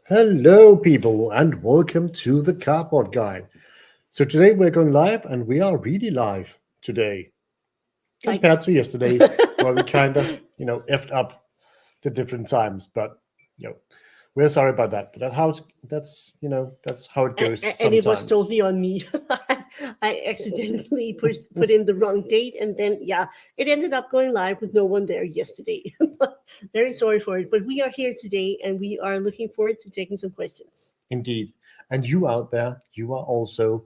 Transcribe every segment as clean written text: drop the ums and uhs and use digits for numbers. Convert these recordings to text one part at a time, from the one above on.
Hello, people, and welcome to the Cardboard Guide. So today we're going live, and we are really live today Like, compared to yesterday, where we kind of, effed up the different times. But you know, we're sorry about that. But that's how it goes and it was sometimes. totally on me. I accidentally put in the wrong date, and then it ended up going live with no one there yesterday. Very sorry for it, but we are here today, and we are looking forward to taking some questions. Indeed, and you out there, you are also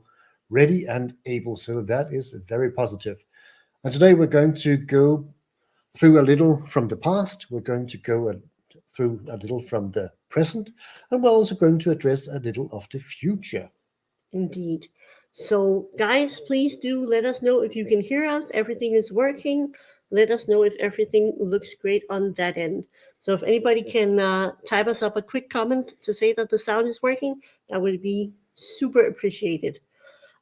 ready and able. So that is very positive. And today we're going to go through a little from the past. We're going to go through a little from the present, and we're also going to address a little of the future. Indeed. So, guys, please do let us know if you can hear us. Everything is working. Let us know if everything looks great on that end. So, if anybody can type us up a quick comment to say that the sound is working, that would be super appreciated.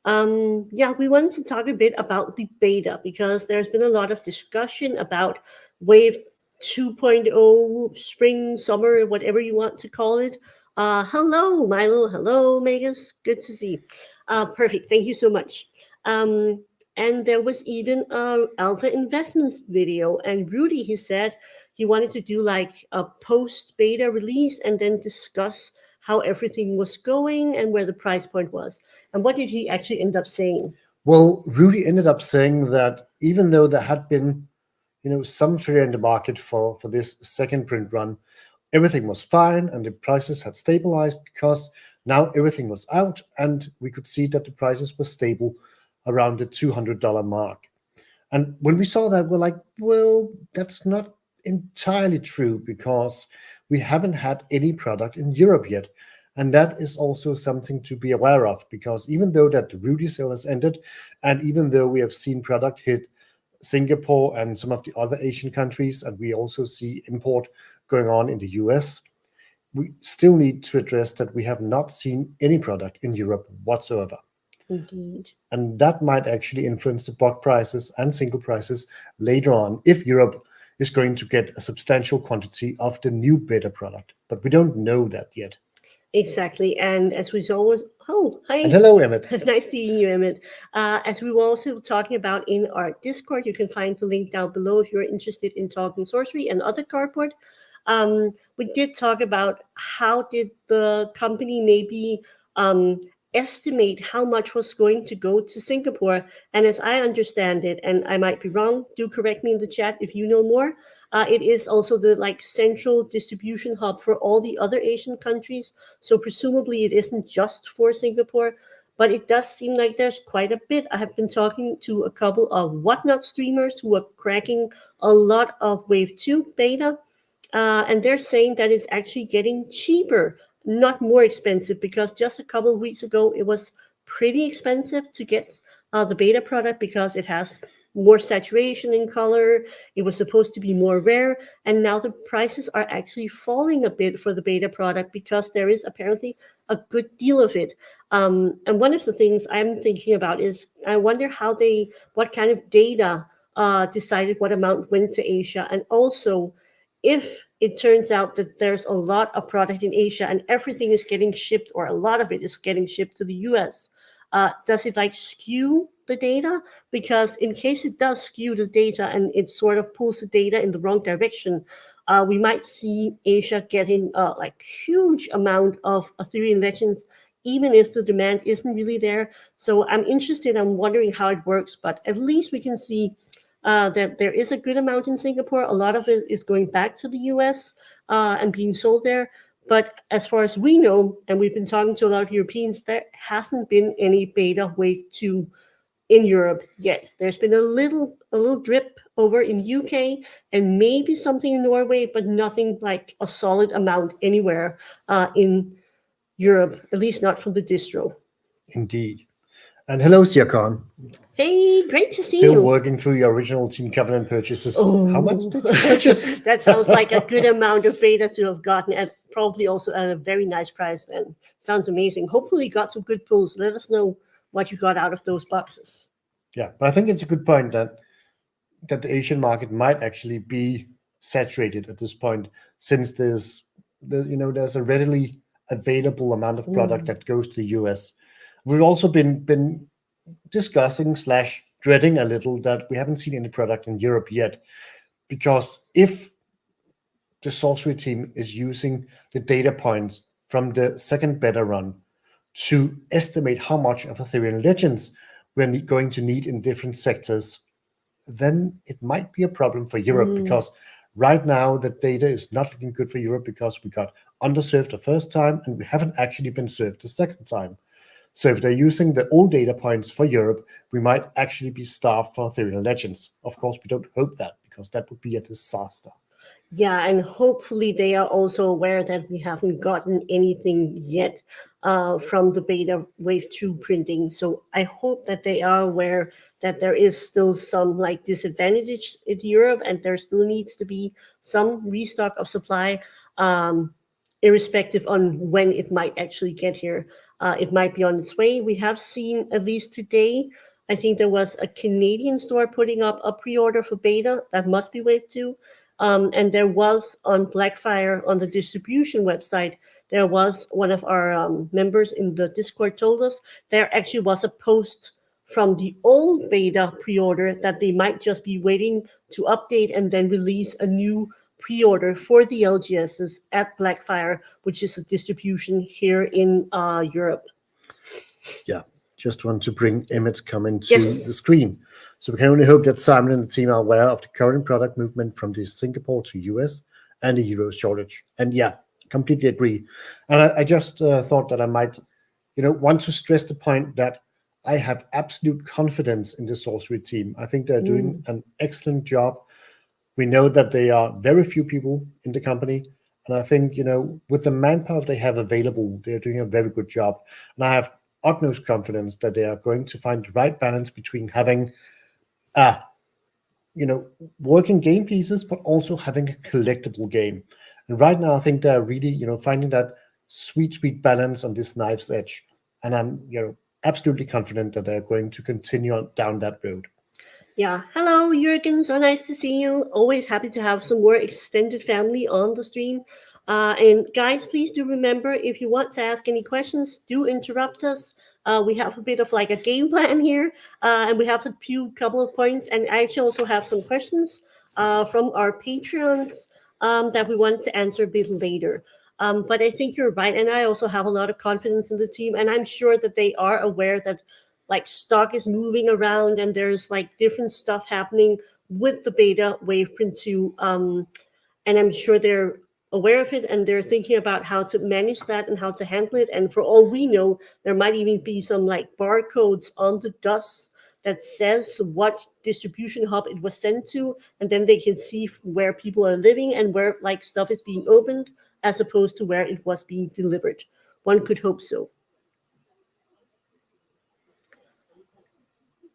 We wanted to talk a bit about the beta because there's been a lot of discussion about Wave 2.0, spring, summer, whatever you want to call it. Hello, Milo. Hello, Megas. Good to see you. Perfect. Thank you so much. Um, and there was even a Alpha Investments video, and Rudy, he said he wanted to do like a post beta release and then discuss how everything was going and where the price point was. And what did he actually end up saying? Well, Rudy ended up saying that even though there had been, some fear in the market for this second print run, everything was fine and the prices had stabilized because now everything was out and we could see that the prices were stable around the $200 mark. And when we saw that, we're like, well, that's not entirely true because we haven't had any product in Europe yet. And that is also something to be aware of because even though that the Rudy sale has ended, and even though we have seen product hit Singapore and some of the other Asian countries, and we also see import going on in the US, we still need to address that we have not seen any product in Europe whatsoever. Indeed. And that might actually influence the bulk prices and single prices later on if Europe is going to get a substantial quantity of the new beta product. But we don't know that yet. Exactly. And as we always, oh, And hi. hello, Emmett. Nice seeing you, Emmett. As we were also talking about in our Discord, you can find the link down below if you're interested in talking sorcery and other cardboard. We did talk about how did the company maybe um, estimate how much was going to go to Singapore. And as I understand it, and I might be wrong, do correct me in the chat if you know more. It is also the like central distribution hub for all the other Asian countries. So presumably it isn't just for Singapore, but it does seem like there's quite a bit. I have been talking to a couple of whatnot streamers who are cracking a lot of Wave 2 beta, and they're saying that it's actually getting cheaper, not more expensive, because just a couple of weeks ago it was pretty expensive to get the beta product because it has more saturation in color. It was supposed to be more rare, and now the prices are actually falling a bit for the beta product because there is apparently a good deal of it. And one of the things I'm thinking about is I wonder what kind of data decided what amount went to Asia, and also if it turns out that there's a lot of product in Asia and everything is getting shipped, or a lot of it is getting shipped to the US, does it like skew the data? Because in case it does skew the data and it sort of pulls the data in the wrong direction, we might see Asia getting like huge amount of Arthurian Legends, even if the demand isn't really there. So I'm interested. I'm wondering how it works, but at least we can see that there is a good amount in Singapore. A lot of it is going back to the US and being sold there. But as far as we know, and we've been talking to a lot of Europeans, there hasn't been any beta wave 2 in Europe yet. There's been a little drip over in UK and maybe something in Norway, but nothing like a solid amount anywhere in Europe, at least not from the distro. Indeed. And hello, Siakon. Hey, great to see Still you. working through your original Team Covenant purchases. How much Oh, did you purchase? that sounds like a good amount of beta to have gotten, at probably also at a very nice price. Then sounds amazing. Hopefully, you got some good pulls. Let us know what you got out of those boxes. Yeah, but I think it's a good point that the Asian market might actually be saturated at this point, since there's a readily available amount of product that goes to the US. We've also been discussing / dreading a little that we haven't seen any product in Europe yet, because if the sorcery team is using the data points from the second beta run to estimate how much of Arthurian Legends we're going to need in different sectors, then it might be a problem for Europe, because right now the data is not looking good for Europe, because we got underserved the first time and we haven't actually been served the second time. So if they're using the old data points for Europe, we might actually be starved for Arthurian Legends. Of course, we don't hope that, because that would be a disaster. Yeah, and hopefully they are also aware that we haven't gotten anything yet from the beta wave 2 printing. So I hope that they are aware that there is still some like disadvantage in Europe, and there still needs to be some restock of supply, irrespective on when it might actually get here. It might be on its way. We have seen, at least today, I think there was a Canadian store putting up a pre-order for beta. That must be wave 2. And there was on Blackfire, on the distribution website, there was one of our members in the Discord told us there actually was a post from the old beta pre-order that they might just be waiting to update and then release a new pre-order for the LGSs at Blackfire, which is a distribution here in Europe. Yeah, just want to bring Emmett's comment to the screen. So we can only hope that Simon and the team are aware of the current product movement from the Singapore to US and the euro shortage. And yeah, completely agree. And I just thought that I might, want to stress the point that I have absolute confidence in the sorcery team. I think they're doing an excellent job. We know that there are very few people in the company. And I think, with the manpower they have available, they're doing a very good job. And I have utmost confidence that they are going to find the right balance between having working game pieces, but also having a collectible game. And right now, I think they're really, finding that sweet balance on this knife's edge. And I'm, absolutely confident that they're going to continue on down that road. Yeah. Hello, Jürgen. So nice to see you. Always happy to have some more extended family on the stream. And guys, please do remember, if you want to ask any questions, do interrupt us. We have a bit of like a game plan here, and we have a couple of points. And I actually also have some questions from our Patreons that we want to answer a bit later. But I think you're right. And I also have a lot of confidence in the team. And I'm sure that they are aware that like stock is moving around and there's like different stuff happening with the beta wave print 2. And I'm sure they're aware of it, and they're thinking about how to manage that and how to handle it. And for all we know, there might even be some like barcodes on the DOS that says what distribution hub it was sent to, and then they can see where people are living and where like stuff is being opened as opposed to where it was being delivered. One could hope so.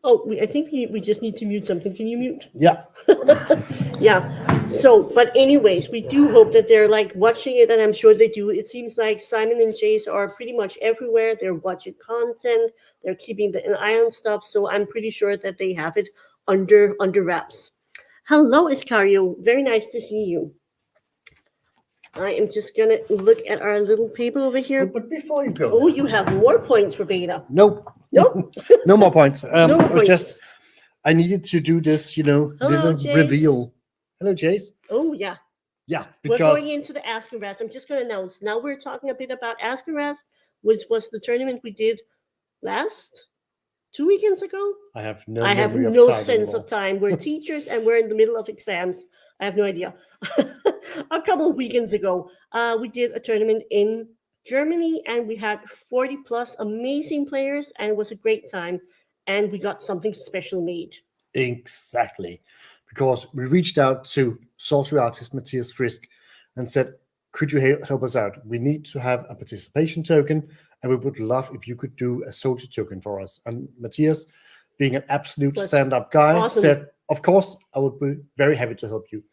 Oh, I think we just need to mute something. Can you mute? Yeah. Yeah. So, but anyways, we do hope that they're like watching it, and I'm sure they do. It seems like Simon and Jace are pretty much everywhere. They're watching content. They're keeping an eye on stuff. So I'm pretty sure that they have it under wraps. Hello, Iscario. Very nice to see you. I am just gonna look at our little paper over here. But before you go, oh, you have more points for beta. Nope. Nope. No more points. No more it was points. just I needed to do this, little Jace. reveal. Hello, Jace. Oh yeah. Yeah, we're going into the Ask and Rest. I'm just going to announce. Now we're talking a bit about Ask and Rest, which was the tournament we did last 2 weekends ago. I have no sense anymore. Of time. We're teachers and we're in the middle of exams. I have no idea. A couple of weekends ago, we did a tournament in Germany, and we had 40 plus amazing players, and it was a great time. And we got something special made. Exactly. Because we reached out to sorcery artist Matthias Frisk and said, could you help us out? We need to have a participation token, and we would love if you could do a soldier token for us. And Matthias, being an absolute stand-up guy, said, of course, I would be very happy to help you.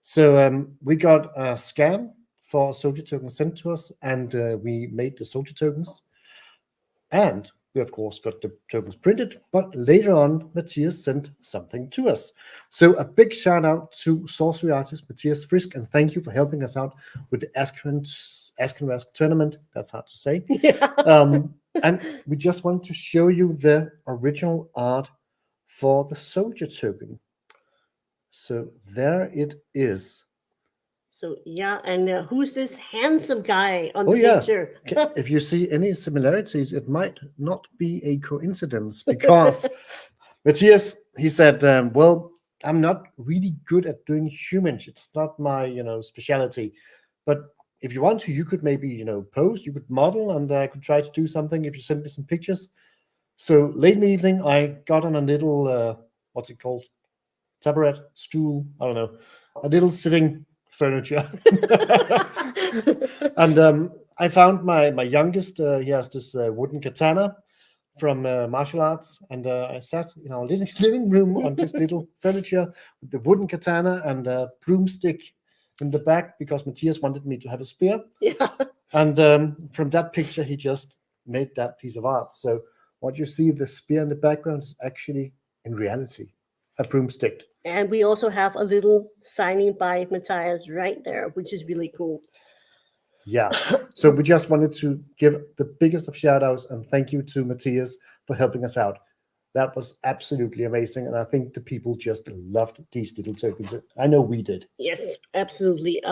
So we got a scan for soldier tokens sent to us, and we made the soldier tokens. And We, of course, got the tokens printed, but later on, Matthias sent something to us. So a big shout out to sorcery artist Matthias Frisk, and thank you for helping us out with the Askenrask tournament. That's hard to say. Yeah. And we just want to show you the original art for the soldier token. So there it is. So yeah, and who's this handsome guy on Oh the yeah, picture? if you see any similarities, it might not be a coincidence because Matthias, he said, well, I'm not really good at doing humans. It's not my, specialty. But if you want to, you could maybe, pose, you could model, and I could try to do something if you send me some pictures. So late in the evening, I got on a little, what's it called? Tabaret, stool, I don't know, a little sitting furniture. And I found my youngest, he has this wooden katana from martial arts, and I sat in our living room on this little furniture with the wooden katana and a broomstick in the back because Matthias wanted me to have a spear. Yeah. And from that picture, he just made that piece of art. So what you see, the spear in the background, is actually, in reality, a broomstick. And we also have a little signing by Matthias right there, which is really cool. Yeah. So we just wanted to give the biggest of shout outs and thank you to Matthias for helping us out. That was absolutely amazing. And I think the people just loved these little tokens. I know we did. Yes, absolutely.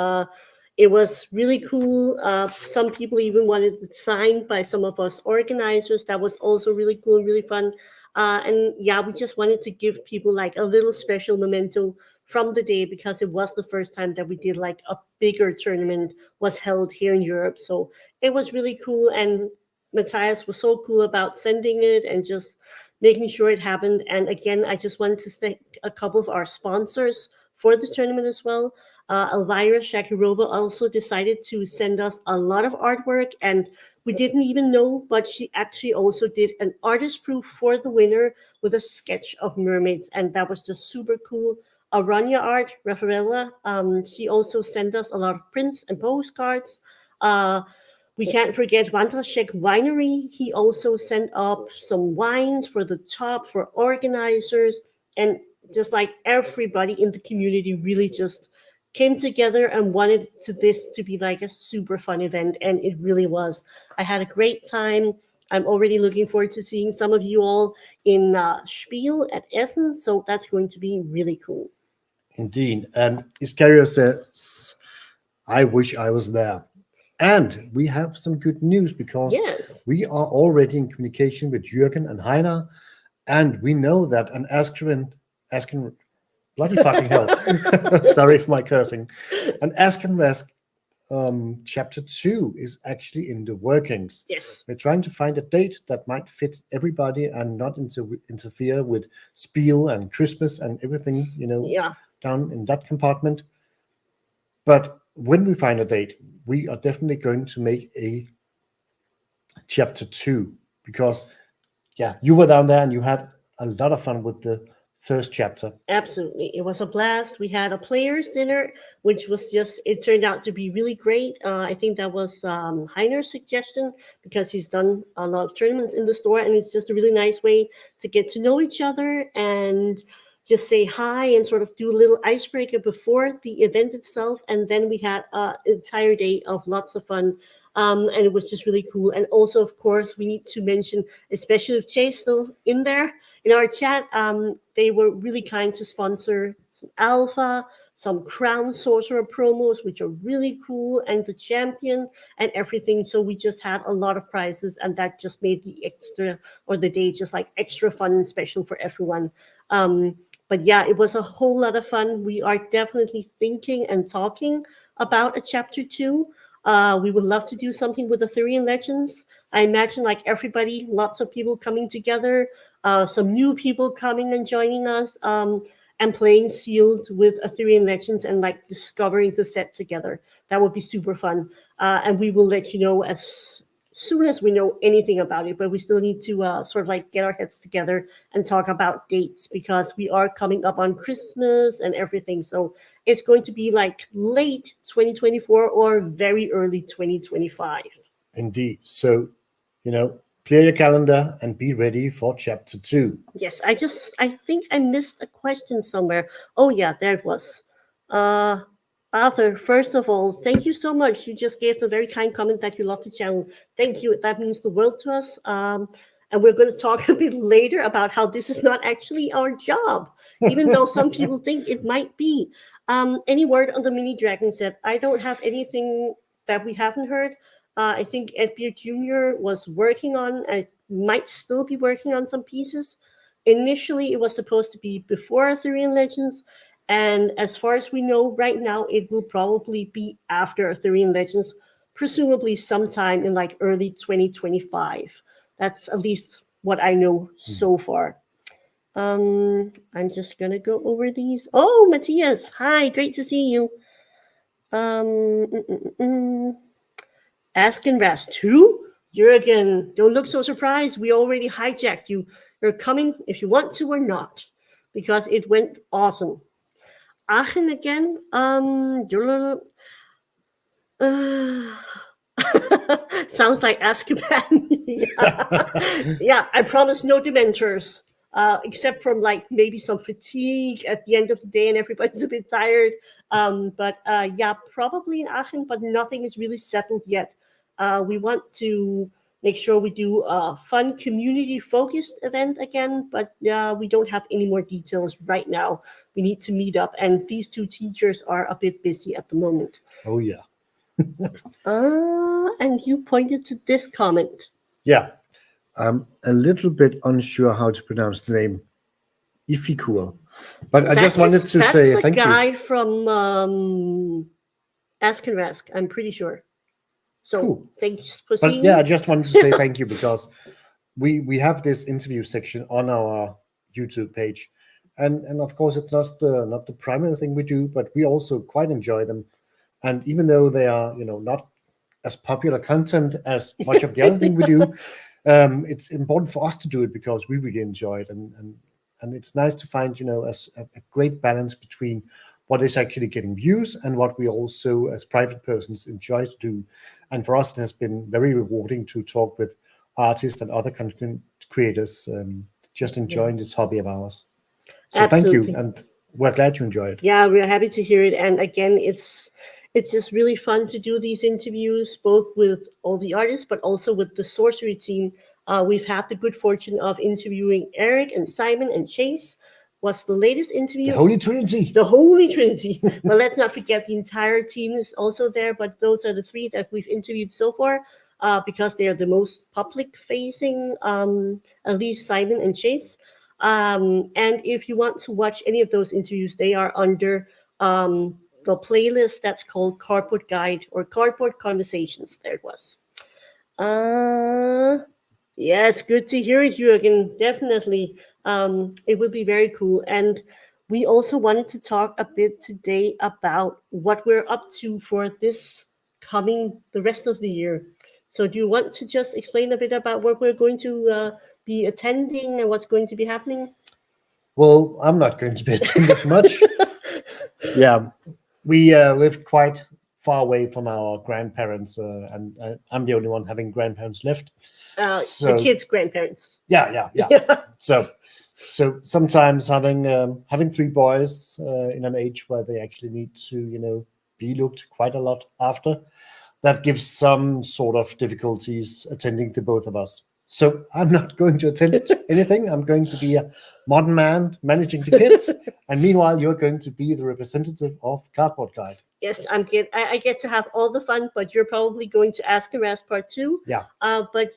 It was really cool. Some people even wanted it signed by some of us organizers. That was also really cool and really fun. And yeah, we just wanted to give people like a little special memento from the day because it was the first time that we did like a bigger tournament was held here in Europe. So it was really cool. And Matthias was so cool about sending it and just making sure it happened. And again, I just wanted to thank a couple of our sponsors for the tournament as well. Elvira Shakirova also decided to send us a lot of artwork, and we didn't even know, but she actually also did an artist proof for the winner with a sketch of mermaids, and that was just super cool. Aranya Art, Raffaella, she also sent us a lot of prints and postcards. We can't forget Wandershek Winery. He also sent up some wines for the top for organizers, and just like everybody in the community really just came together and wanted this to be like a super fun event, and it really was. I had a great time. I'm already looking forward to seeing some of you all in Spiel at Essen, so that's going to be really cool. Indeed. And Iscario says, I wish I was there. And we have some good news because Yes. we are already in communication with Jürgen and Heiner, and we know that an Asken, bloody fucking hell, sorry for my cursing, an Askenrask chapter 2 is actually in the workings. Yes. We're trying to find a date that might fit everybody and not interfere with Spiel and Christmas and everything, Yeah. down in that compartment. But when we find a date, we are definitely going to make a chapter 2 because, yeah, you were down there and you had a lot of fun with the first chapter. Absolutely. It was a blast. We had a players' dinner, which was just, it turned out to be really great. I think that was Heiner's suggestion because he's done a lot of tournaments in the store, and it's just a really nice way to get to know each other and just say hi and sort of do a little icebreaker before the event itself. And then we had an entire day of lots of fun. And it was just really cool. And also, of course, we need to mention, especially if Jay's still in there in our chat, they were really kind to sponsor some alpha, some crown sorcerer promos, which are really cool, and the champion and everything. So we just had a lot of prizes, and that just made the extra or the day just like extra fun and special for everyone. But yeah, it was a whole lot of fun. We are definitely thinking and talking about a chapter 2. We would love to do something with Arthurian Legends. I imagine like everybody, lots of people coming together, some new people coming and joining us, and playing sealed with Arthurian Legends and like discovering the set together. That would be super fun. And we will let you know as soon as we know anything about it, but we still need to sort of like get our heads together and talk about dates because we are coming up on Christmas and everything. So it's going to be like late 2024 or very early 2025. Indeed. So, clear your calendar and be ready for chapter 2. Yes, I think I missed a question somewhere. Oh yeah, there it was. Uh, Arthur, first of all, thank you so much. You just gave a very kind comment that you love the channel. Thank you. That means the world to us. And we're going to talk a bit later about how this is not actually our job, even though some people think it might be. Any word on the mini dragon set? I don't have anything that we haven't heard. I think Ed Beer Jr. was working on, I might still be working on some pieces. Initially, it was supposed to be before Arthurian Legends, and as far as we know right now, it will probably be after Arthurian Legends, presumably sometime in like early 2025. That's at least what I know so far. I'm just gonna go over these. Oh, Matthias, hi, great to see you. Um, mm, mm, mm, mm. Ask and rest. Who? Jurgen, don't look so surprised. We already hijacked you. You're coming if you want to or not, because it went awesome. Aachen again. Sounds like Azkaban. Yeah, I promise no dementors. Except from like maybe some fatigue at the end of the day and everybody's a bit tired. But yeah, probably in Aachen, but nothing is really settled yet. We want to make sure we do a fun community focused event again, but we don't have any more details right now. We need to meet up, and these two teachers are a bit busy at the moment. Oh, yeah. And you pointed to this comment. Yeah. I'm a little bit unsure how to pronounce the name. Ifikur. But I just wanted to say thank you. That's a guy from Ask and Rask, I'm pretty sure. So Cool. thanks for But seeing yeah, me. I just wanted to say thank you because we have this interview section on our YouTube page, and of course it's not the primary thing we do, but we also quite enjoy them. And even though they are not as popular content as much of the other thing we do, it's important for us to do it because we really enjoy it, and it's nice to find a great balance between what is actually getting views and what we also as private persons enjoy to do. And for us, it has been very rewarding to talk with artists and other content creators, just enjoying this hobby of ours. So thank you, Absolutely. and we're glad you enjoy it. Yeah, we're happy to hear it. And again, it's just really fun to do these interviews, both with all the artists, but also with the sorcery team. We've had the good fortune of interviewing Eric and Simon and Chase. Was the latest The interview? Holy Trinity. The Holy Trinity. But let's not forget the entire team is also there. But those are the three that we've interviewed so far, because they are the most public facing, at least Simon and Chase. And if you want to watch any of those interviews, they are under the playlist that's called Cardboard Guide or Cardboard Conversations. There it was. Yes, good to hear it, Jürgen. Definitely. It would be very cool. And we also wanted to talk a bit today about what we're up to for this coming the rest of the year. So do you want to just explain a bit about what we're going to be attending and what's going to be happening? Well, I'm not going to be attending much. Yeah, we live quite far away from our grandparents, and I'm the only one having grandparents left. The kids' grandparents. Yeah. So sometimes having three boys in an age where they actually need to be looked quite a lot after, that gives some sort of difficulties attending to both of us. So I'm not going to attend anything. I'm going to be a modern man managing the kids, and meanwhile you're going to be the representative of Cardboard Guide. Yes, I get to have all the fun, but you're probably going to Ask and Ask Part 2. Yeah. But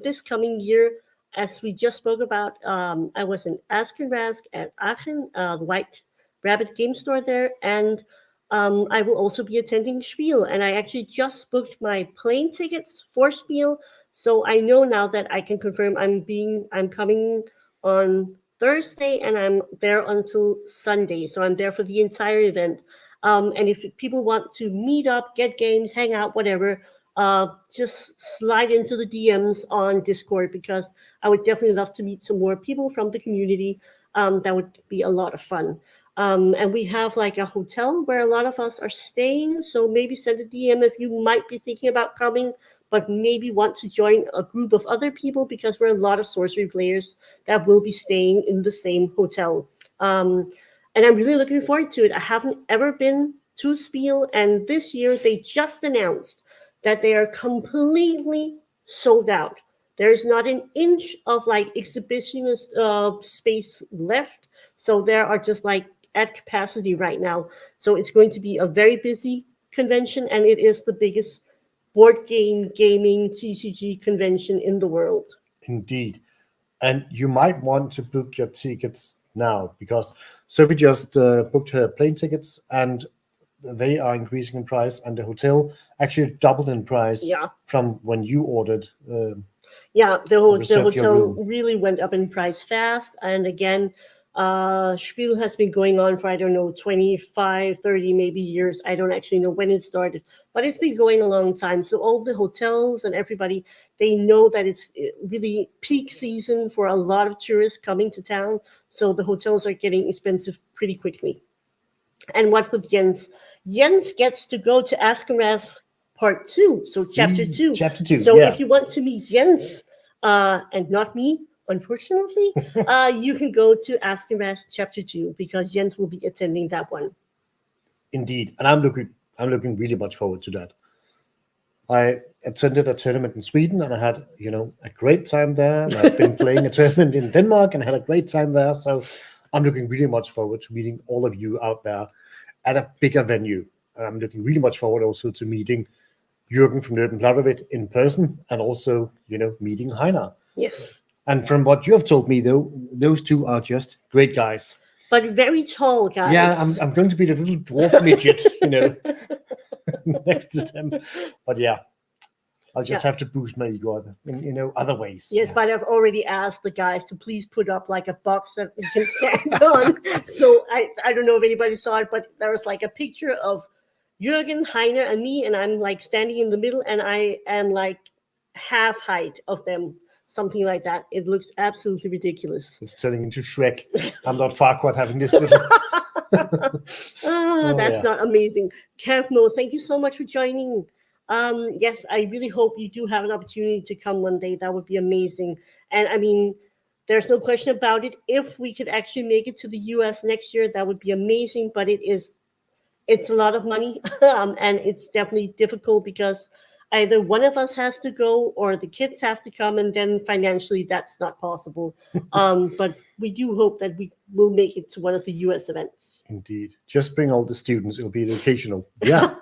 this coming year, as we just spoke about, I was in Ask and Ask at Aachen, the White Rabbit game store there, and I will also be attending Spiel. And I actually just booked my plane tickets for Spiel, so I know now that I can confirm I'm coming on Thursday, and I'm there until Sunday. So I'm there for the entire event. And if people want to meet up, get games, hang out, whatever, just slide into the DMs on Discord, because I would definitely love to meet some more people from the community. That would be a lot of fun. And we have like a hotel where a lot of us are staying. So maybe send a DM if you might be thinking about coming, but maybe want to join a group of other people, because we're a lot of sorcery players that will be staying in the same hotel. And I'm really looking forward to it. I haven't ever been to Spiel, and this year they just announced that they are completely sold out. There's not an inch of like exhibitionist space left. So there are just like at capacity right now. So it's going to be a very busy convention, and it is the biggest board game gaming TCG convention in the world. Indeed. And you might want to book your tickets now, because Sophie just booked her plane tickets and they are increasing in price, and the hotel actually doubled in price Yeah. from when you ordered. Yeah, the Reserved your hotel room. really went up in price fast. And again, Spiel has been going on for, I don't know, 25, 30 maybe years. I don't actually know when it started, but it's been going a long time. So all the hotels and everybody, they know that it's really peak season for a lot of tourists coming to town. So the hotels are getting expensive pretty quickly. And what with Jens? Jens gets to go to Askenras Part 2, so Chapter 2. Chapter 2, So yeah. if you want to meet Jens, and not me, unfortunately, you can go to Askenras Chapter 2, because Jens will be attending that one. Indeed. And I'm looking really much forward to that. I attended a tournament in Sweden and I had, a great time there. And I've been playing a tournament in Denmark and I had a great time there. So I'm looking really much forward to meeting all of you out there at a bigger venue. And I'm looking really much forward also to meeting Jürgen from Nerd and Plattevit in person, and also, meeting Heiner. Yes. And from what you have told me, though, those two are just great guys. But very tall guys. Yeah, I'm going to be the little dwarf midget, next to them. But yeah, I'll just have to boost my ego in, other ways. Yes, yeah. but I've already asked the guys to please put up like a box that we can stand on. So I don't know if anybody saw it, but there was like a picture of Jürgen, Heiner, and me, and I'm like standing in the middle, and I am like half height of them, something like that. It looks absolutely ridiculous. It's turning into Shrek. I'm not Farquaad having this little. That's not amazing. Camp Mo, thank you so much for joining. Yes, I really hope you do have an opportunity to come one day. That would be amazing. And I mean, there's no question about it. If we could actually make it to the US next year, that would be amazing. But it's a lot of money, and it's definitely difficult because either one of us has to go or the kids have to come, and then financially that's not possible. But we do hope that we will make it to one of the US events. Indeed. Just bring all the students. It'll be educational. Yeah.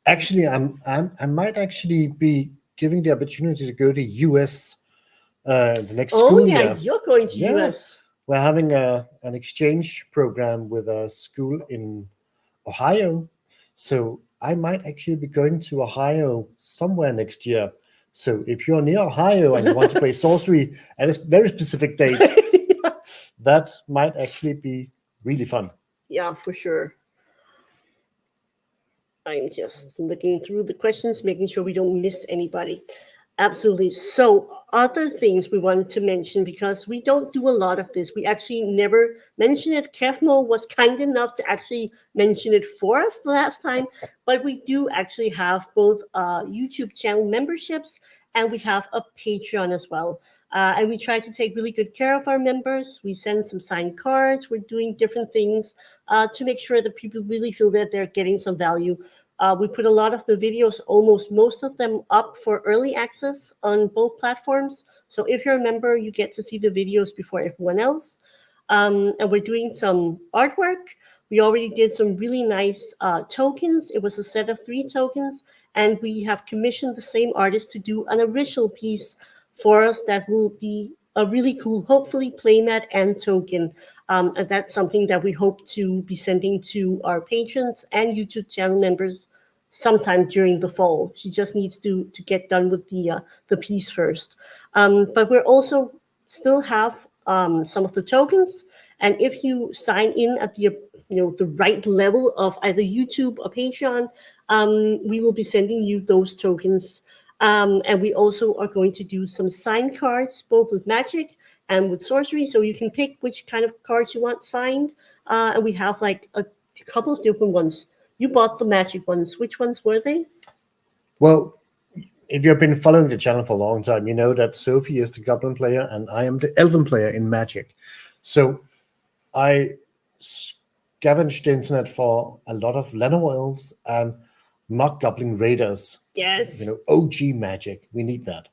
Actually, I might actually be giving the opportunity to go to US the next school year. You're going to US. We're having an exchange program with a school in Ohio. So I might actually be going to Ohio somewhere next year. So if you're near Ohio and you want to play sorcery at a very specific date, that might actually be really fun. Yeah, for sure. I'm just looking through the questions, making sure we don't miss anybody. Absolutely. So other things we wanted to mention, because we don't do a lot of this. We actually never mention it. Kevmo was kind enough to actually mention it for us the last time, but we do actually have both YouTube channel memberships, and we have a Patreon as well. And we try to take really good care of our members. We send some signed cards. We're doing different things to make sure that people really feel that they're getting some value. We put a lot of the videos, almost most of them, up for early access on both platforms. So if you're a member, you get to see the videos before everyone else. And we're doing some artwork. We already did some really nice tokens. It was a set of 3 tokens, and we have commissioned the same artist to do an original piece for us that will be a really cool, hopefully, playmat and token. And that's something that we hope to be sending to our patrons and YouTube channel members sometime during the fall. She just needs to get done with the piece first. But we're also still have some of the tokens, and if you sign in at the right level of either YouTube or Patreon, we will be sending you those tokens And we also are going to do some signed cards, both with Magic and with Sorcery. So you can pick which kind of cards you want signed. And we have like a couple of different ones. You bought the Magic ones. Which ones were they? Well, if you've been following the channel for a long time, you know that Sophie is the Goblin player and I am the Elven player in Magic. So I scavenged the internet for a lot of Llanowar elves and Mock Goblin Raiders. Yes. You know, OG Magic. We need that.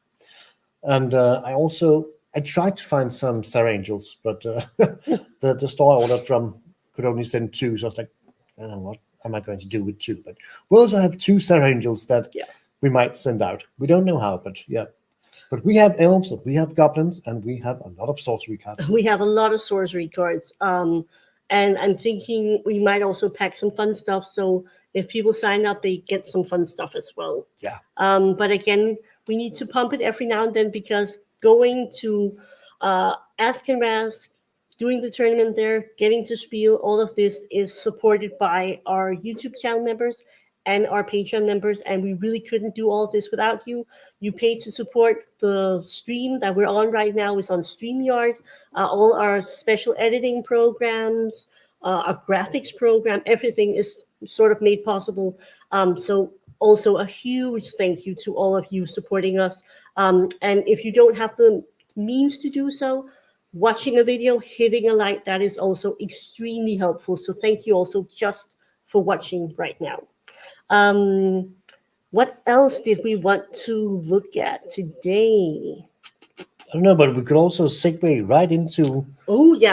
And I tried to find some Sarah Angels, but the store I ordered from could only send 2. So I was like, oh, what am I going to do with 2? But we also have 2 Sarah Angels that we might send out. We don't know how, but yeah. But we have elves, we have goblins, and we have a lot of sorcery cards. We have a lot of sorcery cards. And I'm thinking we might also pack some fun stuff. So if people sign up, they get some fun stuff as well. Yeah. But again, we need to pump it every now and then because going to Ask and Rask, doing the tournament there, getting to Spiel, all of this is supported by our YouTube channel members and our Patreon members, and we really couldn't do all of this without you. You pay to support the stream that we're on right now is on StreamYard. All our special editing programs, our graphics program, everything is sort of made possible. So also a huge thank you to all of you supporting us. And if you don't have the means to do so, watching a video, hitting a like, that is also extremely helpful. So thank you also just for watching right now. What else did we want to look at today? I don't know, but we could also segue right into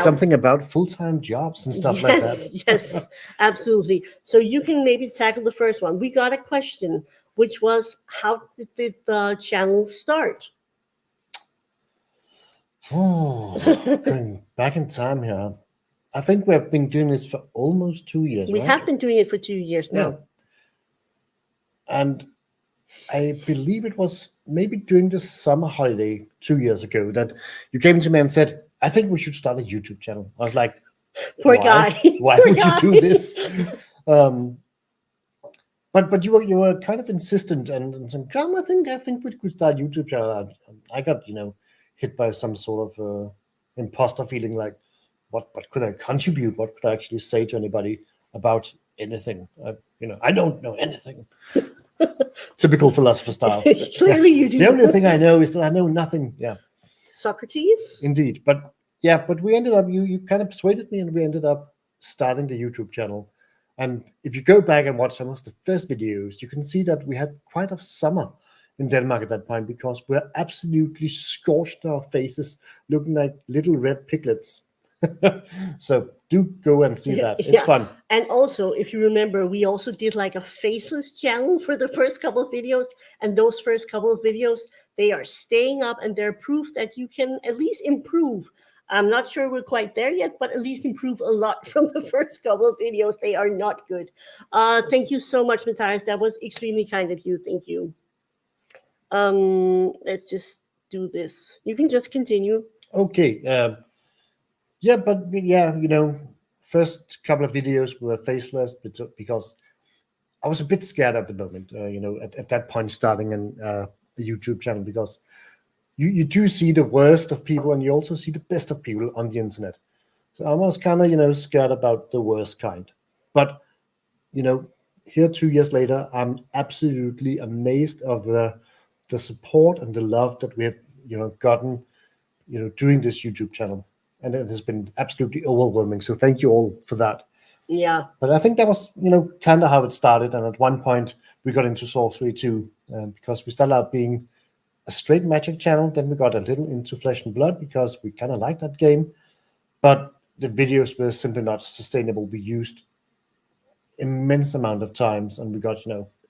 something about full-time jobs and stuff like that. Yes, absolutely. So you can maybe tackle the first one. We got a question, which was, how did the channel start? Going back in time here, I think we have been doing this for almost 2 years. We right? have been doing it for 2 years now. Yeah. And I believe it was maybe during the summer holiday 2 years ago that you came to me and said, I think we should start a YouTube channel. I was like, Poor guy. Why would you do this? But you were kind of insistent and said, come, I think we could start a YouTube channel. I got, hit by some sort of imposter feeling like, what could I contribute? What could I actually say to anybody about anything? I don't know anything. Typical philosopher style. Clearly you do. The only thing I know is that I know nothing. Yeah. Socrates? Indeed. But we ended up, you kind of persuaded me and we ended up starting the YouTube channel. And if you go back and watch some of the first videos, you can see that we had quite a summer in Denmark at that point because we're absolutely scorched our faces, looking like little red piglets. So do go and see that. It's fun. And also, if you remember, we also did like a faceless channel for the first couple of videos. And those first couple of videos, they are staying up and they're proof that you can at least improve. I'm not sure we're quite there yet, but at least improve a lot from the first couple of videos. They are not good. Thank you so much, Matthias. That was extremely kind of you. Thank you. Let's just do this. You can just continue. Okay. First couple of videos were faceless because I was a bit scared at the moment, at that point starting a YouTube channel because you do see the worst of people and you also see the best of people on the internet. So I was kind of, scared about the worst kind. But, here 2 years later, I'm absolutely amazed of the support and the love that we have, gotten, doing this YouTube channel. And it has been absolutely overwhelming. So thank you all for that. Yeah. But I think that was, kind of how it started. And at one point, we got into sorcery too, because we started out being a straight Magic channel. Then we got a little into Flesh and Blood because we kind of liked that game. But the videos were simply not sustainable. We used immense amount of times and we got,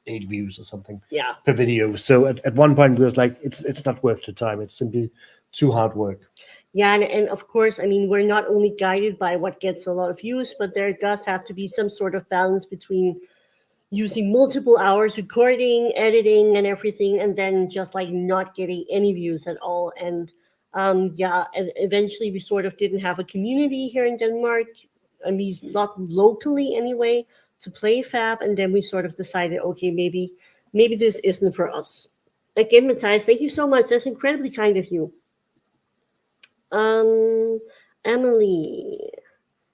8 views or something per video. So at one point, we was like, it's not worth the time. It's simply too hard work. Yeah, and of course, I mean, we're not only guided by what gets a lot of views, but there does have to be some sort of balance between using multiple hours recording, editing, and everything, and then just like not getting any views at all. And and eventually we sort of didn't have a community here in Denmark. I mean, not locally anyway, to play Fab, and then we sort of decided, okay, maybe this isn't for us. Again, Matthias, thank you so much. That's incredibly kind of you. Um, Emily,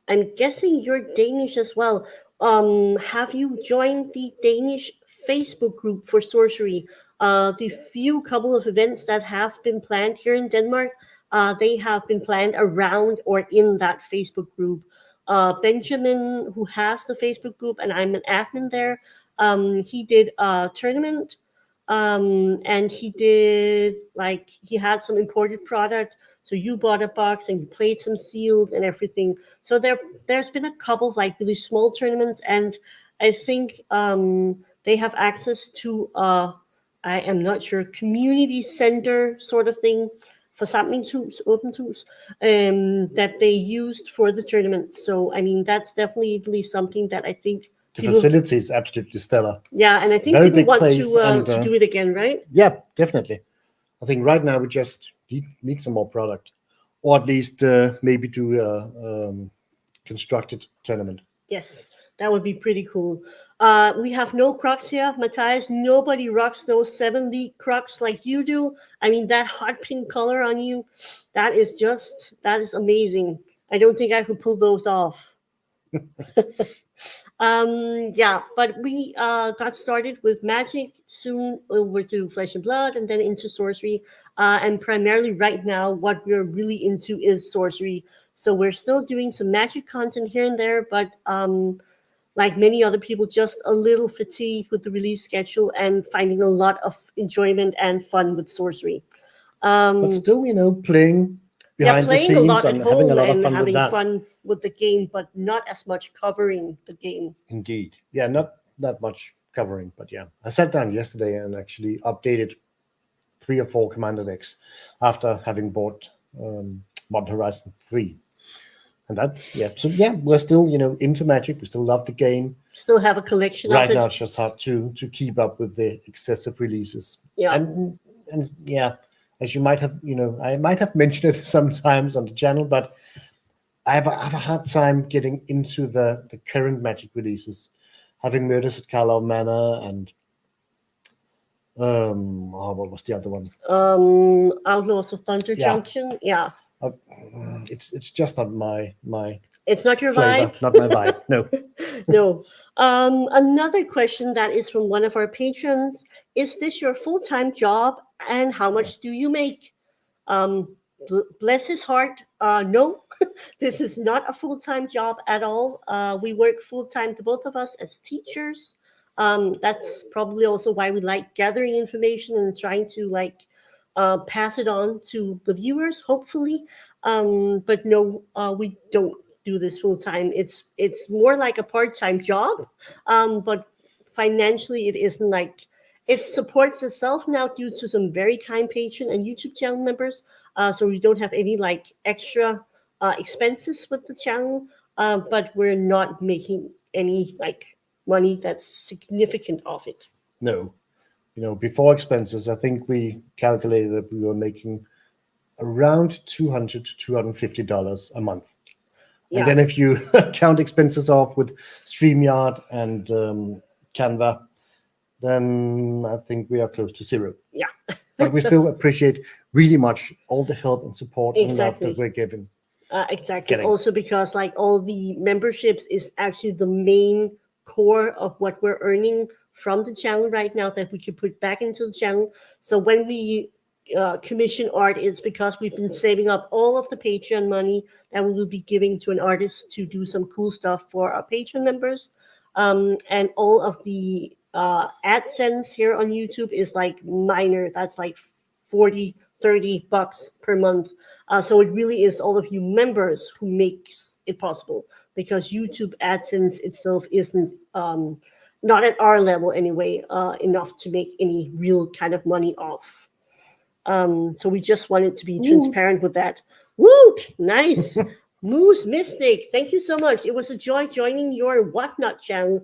I'm guessing you're Danish as well. Have you joined the Danish Facebook group for sorcery? The few couple of events that have been planned here in Denmark, they have been planned around or in that Facebook group. Benjamin, who has the Facebook group, and I'm an admin there, he did a tournament, and he did like he had some imported product. So you bought a box and you played some seals and everything. So there's been a couple of like really small tournaments, and I think they have access to I am not sure, community center sort of thing, forsamlingshus, open hus, that they used for the tournament. So I mean that's definitely something that I think The people, facility is absolutely stellar. yeah, and I think Very people big want place, and to do it again, right? yeah, definitely. I think right now we just need some more product, or at least maybe do a constructed tournament. Yes, that would be pretty cool. We have no Crocs here, Matthias. Nobody rocks those 7 league Crocs like you do. I mean, that hot pink color on you, that is amazing. I don't think I could pull those off. Yeah, but we got started with magic, soon over to flesh and blood, and then into sorcery. And primarily right now, what we're really into is sorcery. So we're still doing some magic content here and there, but like many other people, just a little fatigued with the release schedule and finding a lot of enjoyment and fun with sorcery. But Um, still, playing yeah, behind the playing a scenes lot at and having a home lot of and fun with having that. fun with the game, but not as much covering the game. Indeed. Yeah, not that much covering, but yeah. I sat down yesterday and actually updated 3 or 4 commander decks after having bought Modern Horizon 3. And that's, yeah. So, yeah, we're still, into Magic. We still love the game. Still have a collection of Right it. now, it's just hard to keep up with the excessive releases. Yeah. And yeah, as you might have, I might have mentioned it sometimes on the channel, but I have a hard time getting into the current Magic releases, having Murders at Carlisle Manor and what was the other one? Outlaws of Thunder Yeah, Junction. Yeah. uh, it's just not my It's not your flavor, vibe. not my vibe. No. No. Another question that is from one of our patrons: is this your full-time job, and how much do you make? Um, Bless his heart. No, this is not a full-time job at all. We work full-time, the both of us, as teachers. That's probably also why we like gathering information and trying to pass it on to the viewers, hopefully. But no, we don't do this full time. It's more like a part-time job, but financially it isn't like it supports itself now due to some very kind patron and YouTube channel members. So we don't have any like extra expenses with the channel, but we're not making any like money that's significant of it. No. Before expenses, I think we calculated that we were making around $200 to $250 a month. Yeah. And then if you count expenses off with StreamYard and Canva, then I think we are close to zero. Yeah. But we still appreciate really much all the help and support and love Exactly. that we're given. Exactly. Getting. Also because like all the memberships is actually the main core of what we're earning from the channel right now that we can put back into the channel. So when we commission art, it's because we've been saving up all of the Patreon money that we will be giving to an artist to do some cool stuff for our Patreon members. And all of the AdSense here on YouTube is like minor. That's like 40, $30 per month. So it really is all of you members who makes it possible, because YouTube AdSense itself isn't not at our level anyway enough to make any real kind of money off. So we just wanted to be transparent with that. Woot! Nice. Moose Mystic, thank you so much. It was a joy joining your Whatnot channel.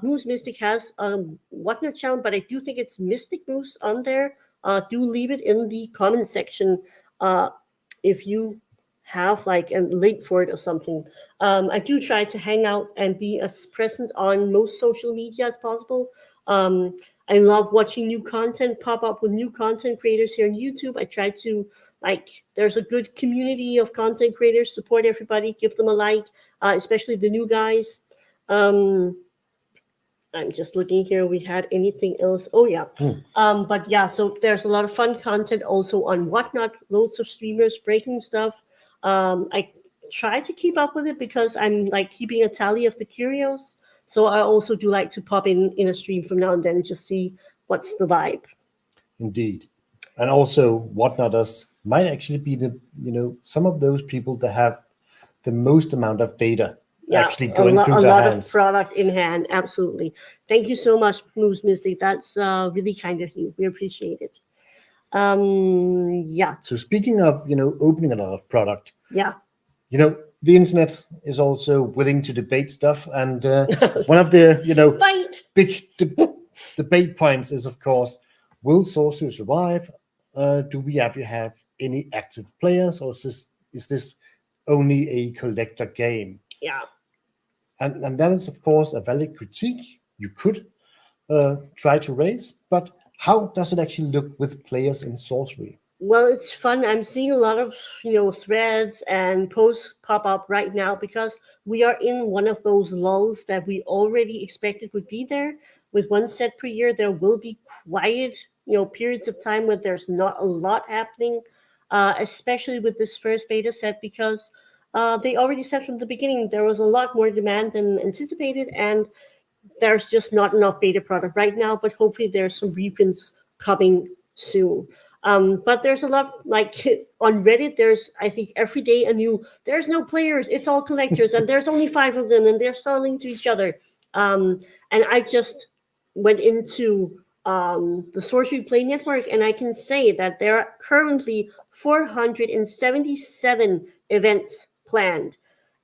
Moose Mystic has a Whatnot channel, but I do think it's Mystic Moose on there. Do leave it in the comment section if you have like a link for it or something. I do try to hang out and be as present on most social media as possible. I love watching new content pop up with new content creators here on YouTube. I try to there's a good community of content creators. Support everybody, give them a like, especially the new guys. Um, I'm just looking here. We had anything else? Oh yeah. But yeah, so there's a lot of fun content also on Whatnot. Loads of streamers breaking stuff. I try to keep up with it because I'm like keeping a tally of the curios. So I also do like to pop in a stream from now and then and just see what's the vibe. Indeed. And also Whatnotters might actually be the, some of those people that have the most amount of data Yeah, actually going through a their lot of hands. product in hand. Absolutely. Thank you so much, Moose Mystic. That's really kind of you. We appreciate it. Yeah. So speaking of, opening a lot of product, Yeah. The internet is also willing to debate stuff. And one of the, Fight. big debate points is, of course, will Sorcery survive? Do we ever have any active players, or is this only a collector game? Yeah. And that is, of course, a valid critique you could try to raise, but how does it actually look with players in Sorcery? Well, it's fun. I'm seeing a lot of, threads and posts pop up right now because we are in one of those lulls that we already expected would be there. With one set per year, there will be quiet, periods of time where there's not a lot happening, especially with this first beta set because they already said from the beginning there was a lot more demand than anticipated, and there's just not enough beta product right now, but hopefully there's some reprints coming soon. But there's a lot, like on Reddit, there's, I think, every day a new, there's no players, it's all collectors, and there's only 5 of them, and they're selling to each other. And I just went into the Sorcery Play Network, and I can say that there are currently 477 events planned.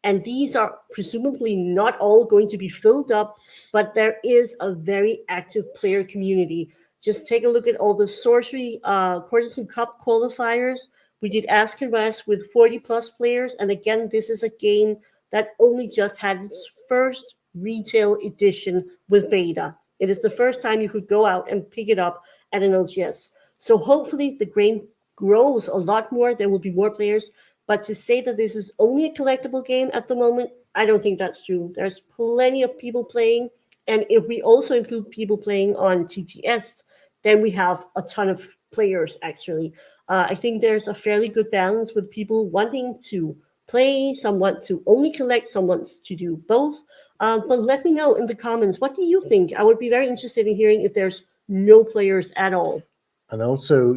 And these are presumably not all going to be filled up, but there is a very active player community. Just take a look at all the Sorcery Courtesan Cup qualifiers. We did Ask and Rest with 40 plus players. And again, this is a game that only just had its first retail edition with beta. It is the first time you could go out and pick it up at an LGS. So hopefully the game grows a lot more. There will be more players. But to say that this is only a collectible game at the moment, I don't think that's true. There's plenty of people playing. And if we also include people playing on TTS, then we have a ton of players, actually. I think there's a fairly good balance with people wanting to play, some want to only collect, some wants to do both. But let me know in the comments, what do you think? I would be very interested in hearing if there's no players at all. And also,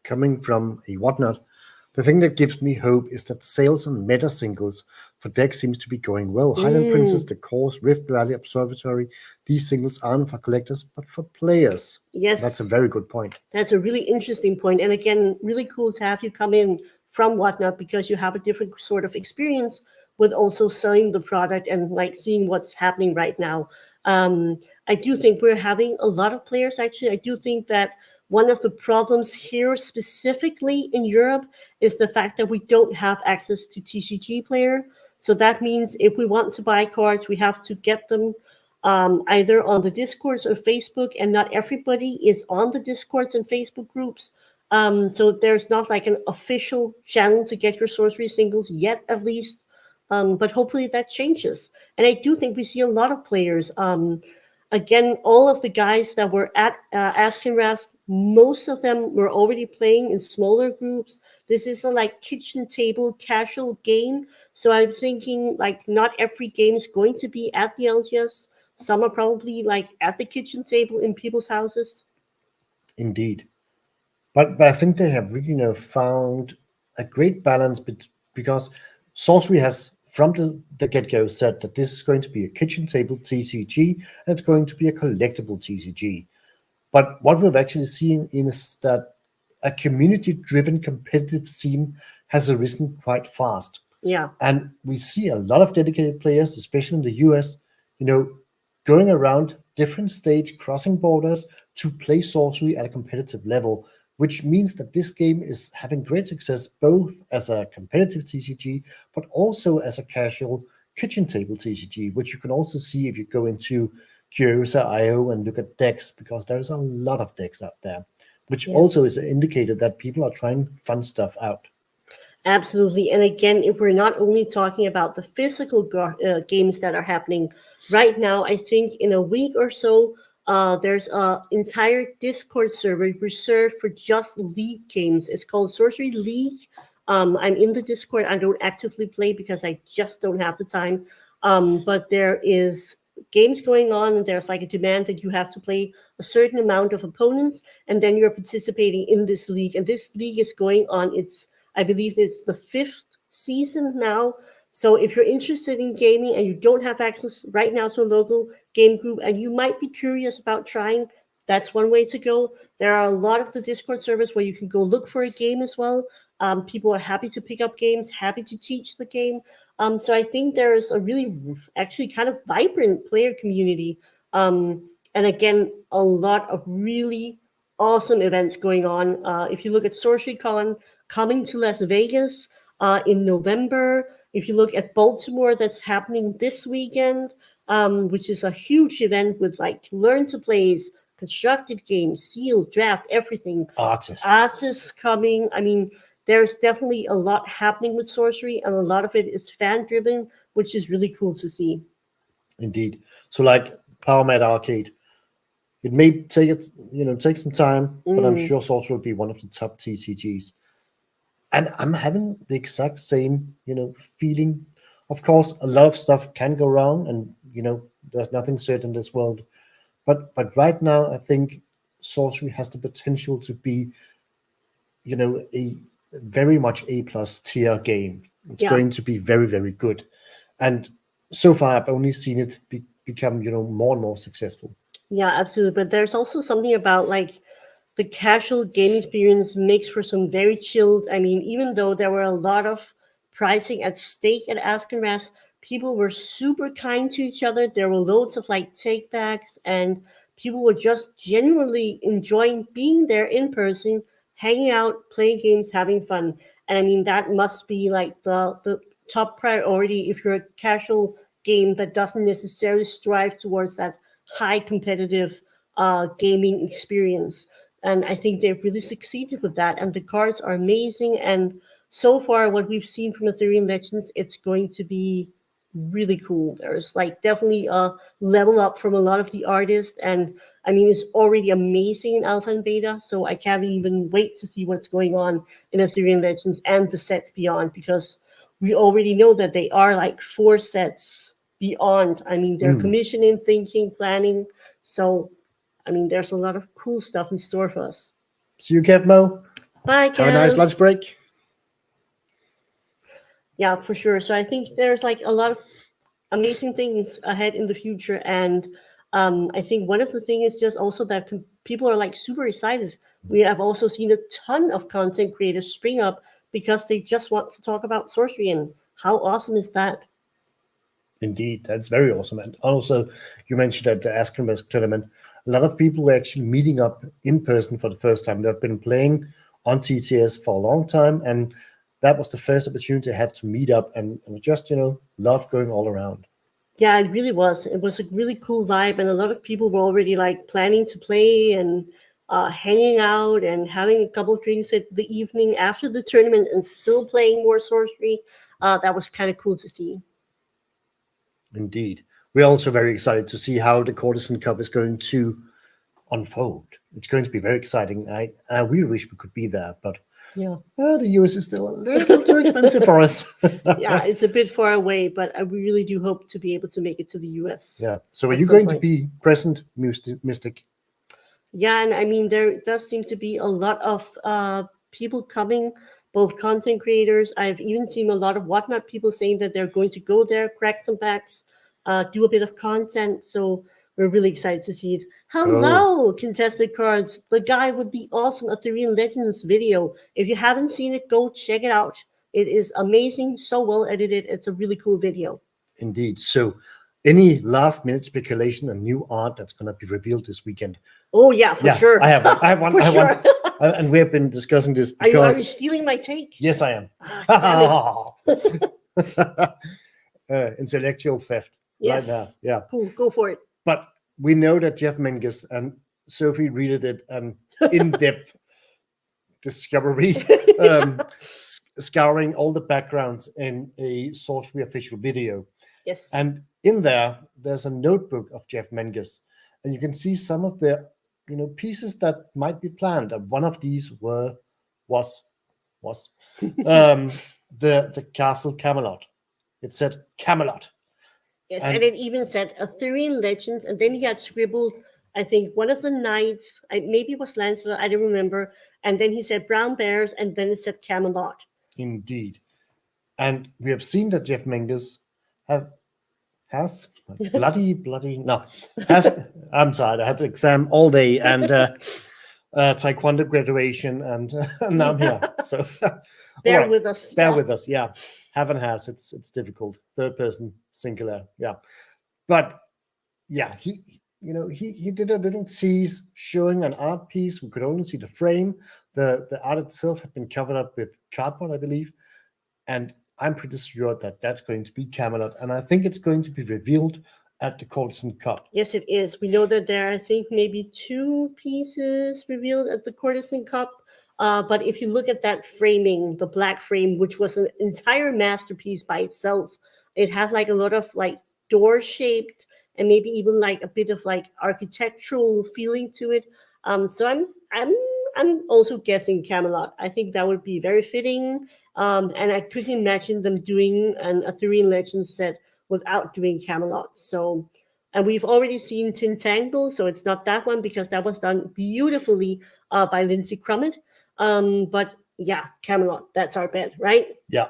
coming from a Whatnot, the thing that gives me hope is that sales on meta singles for decks seems to be going well. Highland Princess, The Course, Rift Valley, Observatory, these singles aren't for collectors, but for players. Yes. That's a very good point. That's a really interesting point. And again, really cool to have you come in from Whatnot because you have a different sort of experience with also selling the product and like seeing what's happening right now. I do think we're having a lot of players, actually. I do think that one of the problems here specifically in Europe is the fact that we don't have access to TCG player. So that means if we want to buy cards, we have to get them either on the Discords or Facebook, and not everybody is on the Discords and Facebook groups. So there's not like an official channel to get your Sorcery singles yet, at least. But hopefully that changes. And I do think we see a lot of players. Again, all of the guys that were at Ask and Rask, most of them were already playing in smaller groups. This is a like kitchen table casual game. So I'm thinking like not every game is going to be at the LGS. Some are probably like at the kitchen table in people's houses. Indeed. But I think they have really found a great balance because Sorcery has from the get-go said that this is going to be a kitchen table TCG and it's going to be a collectible TCG. But what we've actually seen is that a community-driven competitive scene has arisen quite fast. Yeah. And we see a lot of dedicated players, especially in the US, going around different states, crossing borders to play Sorcery at a competitive level, which means that this game is having great success both as a competitive TCG, but also as a casual kitchen table TCG, which you can also see if you go into Curiosa.io and look at decks, because there's a lot of decks out there, which Yeah. also is an indicator that people are trying fun stuff out. Absolutely. And again, if we're not only talking about the physical games that are happening right now, I think in a week or so, there's an entire Discord server reserved for just League games. It's called Sorcery League. I'm in the Discord. I don't actively play because I just don't have the time. But there is games going on, and there's like a demand that you have to play a certain amount of opponents, and then you're participating in this league. And this league is going on I believe it's the 5th season now. So if you're interested in gaming and you don't have access right now to a local game group and you might be curious about trying, that's one way to go. There are a lot of the Discord servers where you can go look for a game as well. People are happy to pick up games, happy to teach the game. So I think there's a really actually kind of vibrant player community. And again, a lot of really awesome events going on. If you look at SorceryCon coming to Las Vegas in November, if you look at Baltimore, that's happening this weekend, which is a huge event with like learn to plays, constructed games, sealed, draft, everything. Artists coming. I mean, there's definitely a lot happening with sorcery, and a lot of it is fan driven, which is really cool to see. Indeed. So like Power Mad Arcade, it may take some time, but I'm sure Sorcery will be one of the top TCGs. And I'm having the exact same, feeling. Of course, a lot of stuff can go wrong, and there's nothing certain in this world. But right now, I think Sorcery has the potential to be, a very much A+ tier game. It's going to be very, very good. And so far, I've only seen it become, more and more successful. Yeah, absolutely. But there's also something about like the casual game experience makes for some very chilled. I mean, even though there were a lot of pricing at stake at Ask and Rest, people were super kind to each other. There were loads of like take backs, and people were just genuinely enjoying being there in person, hanging out, playing games, having fun. And I mean, that must be like the top priority if you're a casual game that doesn't necessarily strive towards that high competitive gaming experience. And I think they've really succeeded with that. And the cards are amazing. And so far, what we've seen from Arthurian Legends, it's going to be really cool. There's like definitely a level up from a lot of the artists. And I mean, it's already amazing in alpha and beta. So I can't even wait to see what's going on in Arthurian Legends and the sets beyond, because we already know that they are like 4 sets beyond. I mean, they're commissioning, thinking, planning. So I mean, there's a lot of cool stuff in store for us. See you, Kev Mo. Bye, Kev. Have a nice lunch break. Yeah, for sure. So I think there's like a lot of amazing things ahead in the future. And I think one of the things is just also that people are like super excited. We have also seen a ton of content creators spring up because they just want to talk about sorcery. And how awesome is that? Indeed, that's very awesome. And also, you mentioned at the Ask and Rest tournament, a lot of people were actually meeting up in person for the first time. They've been playing on TTS for a long time, and that was the first opportunity I had to meet up and just, love going all around. Yeah, it really was. It was a really cool vibe, and a lot of people were already like planning to play and hanging out and having a couple of drinks at the evening after the tournament and still playing more sorcery. That was kind of cool to see. Indeed. We're also very excited to see how the Courtesan Cup is going to unfold. It's going to be very exciting. I really wish we could be there, but the US is still a little too expensive for us. Yeah, it's a bit far away, but we really do hope to be able to make it to the US. Yeah. So are you going to be present, Mystic? Yeah, and I mean, there does seem to be a lot of people coming, both content creators. I've even seen a lot of Whatnot people saying that they're going to go there, crack some packs, do a bit of content. So we're really excited to see it. Hello, Contested Cards, the guy with the awesome Arthurian Legends video. If you haven't seen it, go check it out. It is amazing, so well edited. It's a really cool video. Indeed. So any last minute speculation and new art that's going to be revealed this weekend? Oh, yeah, for sure. I have one. For sure. And we have been discussing this because... Are you stealing my take? Yes, I am. Intellectual theft. Yes. Right now. Yeah. Cool. Go for it. But we know that Jeff Menges and Sophie read it an in-depth discovery, scouring all the backgrounds in a Sorcery official video. Yes. And in there's a notebook of Jeff Menges, and you can see some of the pieces that might be planned. And one of these was the Castle Camelot. It said Camelot. Yes, and it even said Arthurian Legends, and then he had scribbled, I think, one of the knights, maybe it was Lancelot, I don't remember, and then he said Brown Bears, and then it said Camelot. Indeed. And we have seen that Jeff Menges has I'm sorry, I had the exam all day and taekwondo graduation, and now I'm here. So bear with us. Bear with us, yeah. Have and has, it's difficult. Third person singular, yeah. But yeah, he did a little tease showing an art piece. We could only see the frame. The art itself had been covered up with cardboard, I believe. And I'm pretty sure that that's going to be Camelot. And I think it's going to be revealed at the Courtesan Cup. Yes, it is. We know that there are, I think, maybe 2 pieces revealed at the Courtesan Cup. But if you look at that framing, the black frame, which was an entire masterpiece by itself, it has like a lot of like door shaped and maybe even like a bit of like architectural feeling to it. So I'm also guessing Camelot. I think that would be very fitting. And I couldn't imagine them doing an Arthurian Legends set without doing Camelot. So, and we've already seen Tintangle, so it's not that one because that was done beautifully by Lindsay Crummett. But yeah, Camelot, that's our bet, right? Yeah.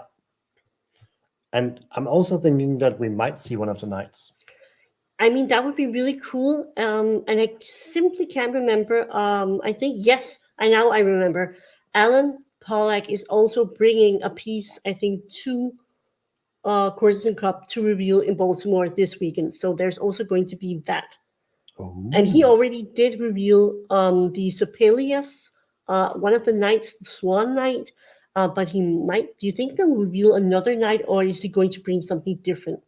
And I'm also thinking that we might see one of the knights. I mean, that would be really cool. And I simply can't remember. I think, yes, I remember. Alan Pollack is also bringing a piece, I think, to Courtesan Cup to reveal in Baltimore this weekend. So there's also going to be that. Ooh. And he already did reveal the Sopelius, one of the knights, the Swan Knight. But he might, do you think they'll reveal another knight, or is he going to bring something different?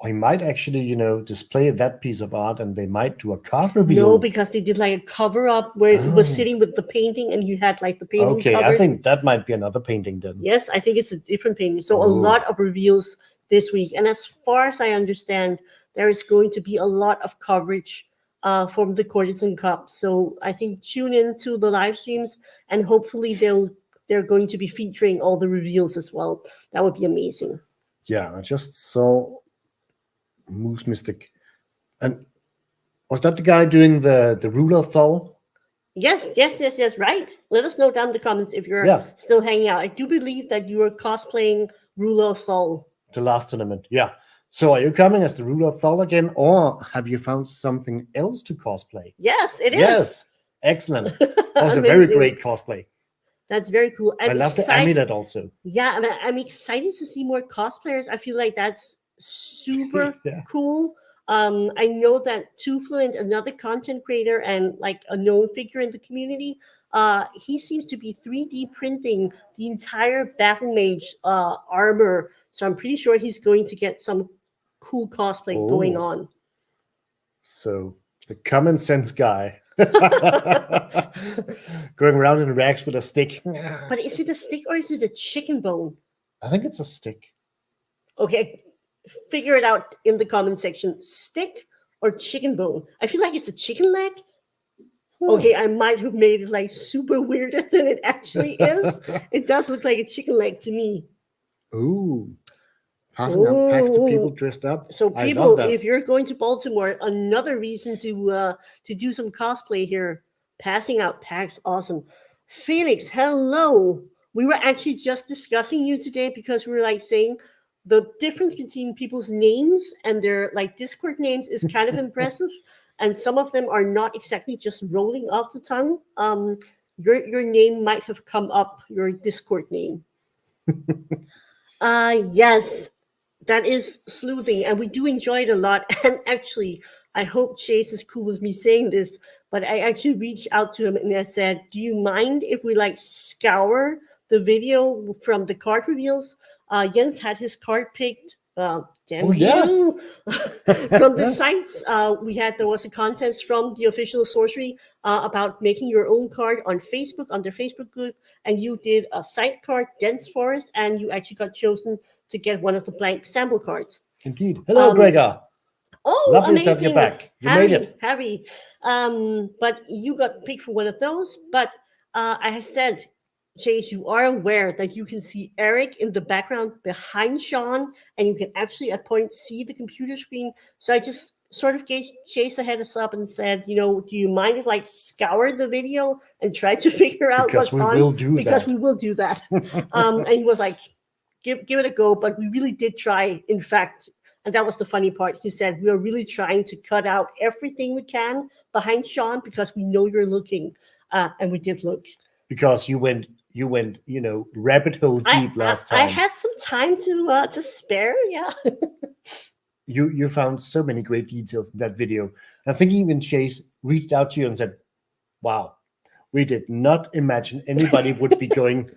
Or he might actually, display that piece of art, and they might do a card reveal. No, because they did like a cover up where it was sitting with the painting, and you had like the painting okay, covered. I think that might be another painting then. Yes, I think it's a different painting. So a lot of reveals this week. And as far as I understand, there is going to be a lot of coverage from the Courtesan Cup. So I think tune into the live streams, and hopefully they're going to be featuring all the reveals as well. That would be amazing. Yeah, I just saw Moose Mystic. And was that the guy doing the ruler of Fowle? Yes, right. Let us know down in the comments if you're still hanging out. I do believe that you are cosplaying Ruler of Fowle. The last tournament, yeah. So are you coming as the Ruler of Fowle again, or have you found something else to cosplay? Yes, it is. Yes, excellent. That was a very great cosplay. That's very cool. I love the amulet also. Yeah, and I'm excited to see more cosplayers. I feel like that's super cool. I know that Too Fluent, another content creator and like a known figure in the community, he seems to be 3D printing the entire Battle Mage armor. So I'm pretty sure he's going to get some cool cosplay going on. So the common sense guy. Going around in rags with a stick. But is it a stick or is it a chicken bone? I think it's a stick. Okay, figure it out in the comment section. Stick or chicken bone? I feel like it's a chicken leg. Okay, I might have made it like super weirder than it actually is. It does look like a chicken leg to me. Ooh. Passing out packs to people dressed up. So people, if you're going to Baltimore, another reason to do some cosplay here. Passing out packs, awesome. Felix, hello. We were actually just discussing you today because we were like saying the difference between people's names and their like Discord names is kind of impressive, and some of them are not exactly just rolling off the tongue. Your name might have come up, your Discord name. Yes. That is sleuthing, and we do enjoy it a lot. And actually, I hope Chase is cool with me saying this, but I actually reached out to him and I said, do you mind if we like scour the video from the card reveals? Jens had his card picked damn Oh, yeah. you. From the sites, there was a contest from the official Sorcery about making your own card on Facebook, on their Facebook group, and you did a site card, Dense Forest, and you actually got chosen to get one of the blank sample cards. Indeed. Hello, Gregor. Oh, Lovely to have you amazing. back. You made it. Harry. But you got picked for one of those. But I said, Chase, you are aware that you can see Eric in the background behind Sean, and you can actually at points see the computer screen. So I just sort of gave Chase a heads up and said, do you mind if I scour the video and try to figure out Because what's on? we will do because that. we will do that. And he was like, give it a go. But we really did try, in fact. And that was the funny part. He said, we are really trying to cut out everything we can behind Sean because we know you're looking. And we did look. Because you went, rabbit hole deep last time. I had some time to spare, yeah. You found so many great details in that video. I think even Chase reached out to you and said, wow, we did not imagine anybody would be going,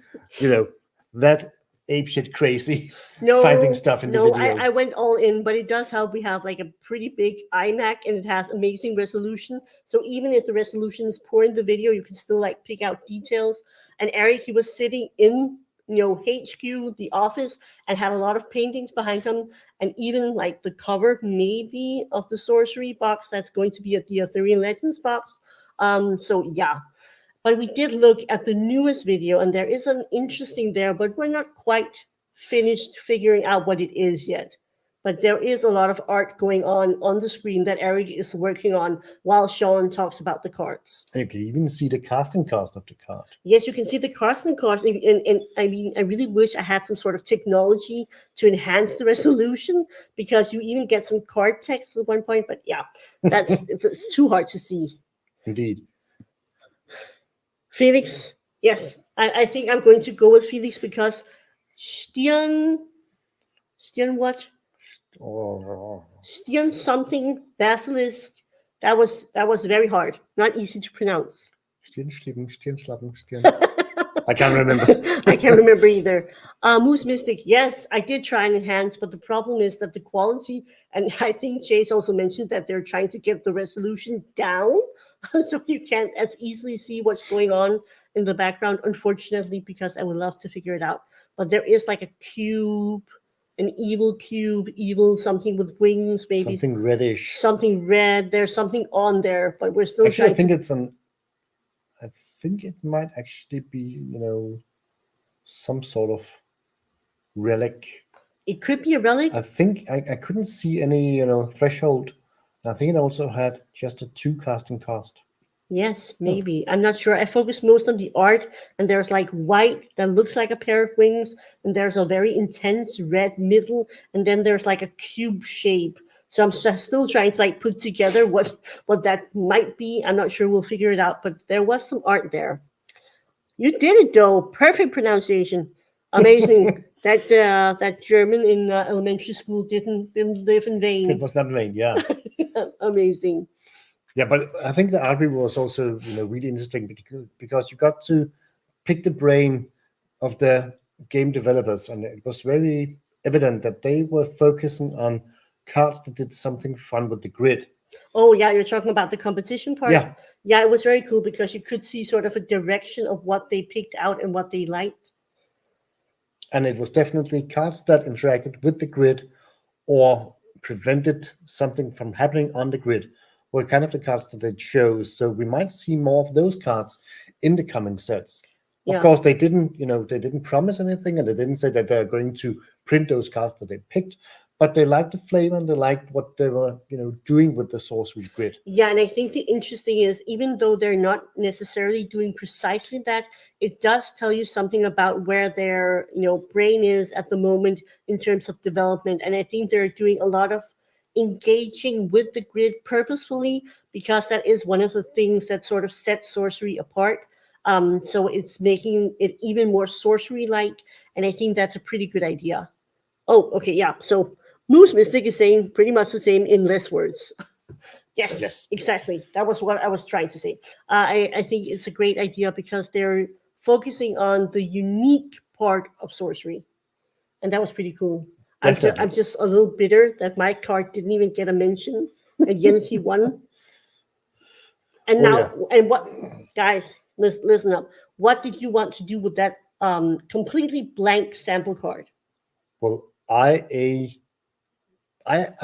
that apeshit crazy finding stuff in the video. I went all in, but it does help. We have like a pretty big iMac and it has amazing resolution. So even if the resolution is poor in the video, you can still like pick out details. And Eric, he was sitting in HQ, the office, and had a lot of paintings behind him, and even like the cover maybe of the sorcery box that's going to be at the Arthurian Legends box. So yeah. But we did look at the newest video, and there is an interesting there, but we're not quite finished figuring out what it is yet. But there is a lot of art going on the screen that Eric is working on while Sean talks about the cards. You can even see the casting cost of the card. Yes, you can see the casting cost. And I mean, I really wish I had some sort of technology to enhance the resolution, because you even get some card text at one point. But yeah, it's too hard to see. Indeed. Felix, yes, I think I'm going to go with Felix because Stirn what? Stirn something basilisk. That was very hard, not easy to pronounce. I can't remember. I can't remember either. Moose Mystic, yes, I did try and enhance, but the problem is that the quality, and I think Chase also mentioned that they're trying to get the resolution down so you can't as easily see what's going on in the background, unfortunately, because I would love to figure it out. But there is like a cube, an evil cube, something with wings, maybe. Something reddish. Something red. There's something on there, but we're still actually, I think it might actually be, some sort of relic. It could be a relic. I think I couldn't see any, threshold. I think it also had just a 2 casting cost. Yes, maybe. I'm not sure. I focused most on the art, and there's like white that looks like a pair of wings, and there's a very intense red middle, and then there's like a cube shape. So I'm still trying to put together what that might be. I'm not sure. We'll figure it out, but there was some art there. You did it though. Perfect pronunciation. Amazing. that German in elementary school didn't live in vain. It was not in vain. Yeah. Amazing. Yeah, but I think the art review was also really interesting because you got to pick the brain of the game developers, and it was very evident that they were focusing on cards that did something fun with the grid. Oh yeah, you're talking about the competition part? Yeah, it was very cool because you could see sort of a direction of what they picked out and what they liked. And it was definitely cards that interacted with the grid or prevented something from happening on the grid were kind of the cards that they chose. So we might see more of those cards in the coming sets. Yeah. Of course, they didn't promise anything, and they didn't say that they're going to print those cards that they picked, but they liked the flavor and they liked what they were, doing with the sorcery grid. Yeah, and I think the interesting is, even though they're not necessarily doing precisely that, it does tell you something about where their, brain is at the moment in terms of development. And I think they're doing a lot of engaging with the grid purposefully, because that is one of the things that sort of sets sorcery apart. So it's making it even more sorcery-like, and I think that's a pretty good idea. Oh, okay, yeah. So Moose Mystic is saying pretty much the same in less words. Yes, exactly. That was what I was trying to say. I think it's a great idea because they're focusing on the unique part of sorcery, and that was pretty cool. Definitely. I'm just a little bitter that my card didn't even get a mention, and Jens he won. And Oh yeah. now, and what, guys, listen up. What did you want to do with that completely blank sample card? Well, I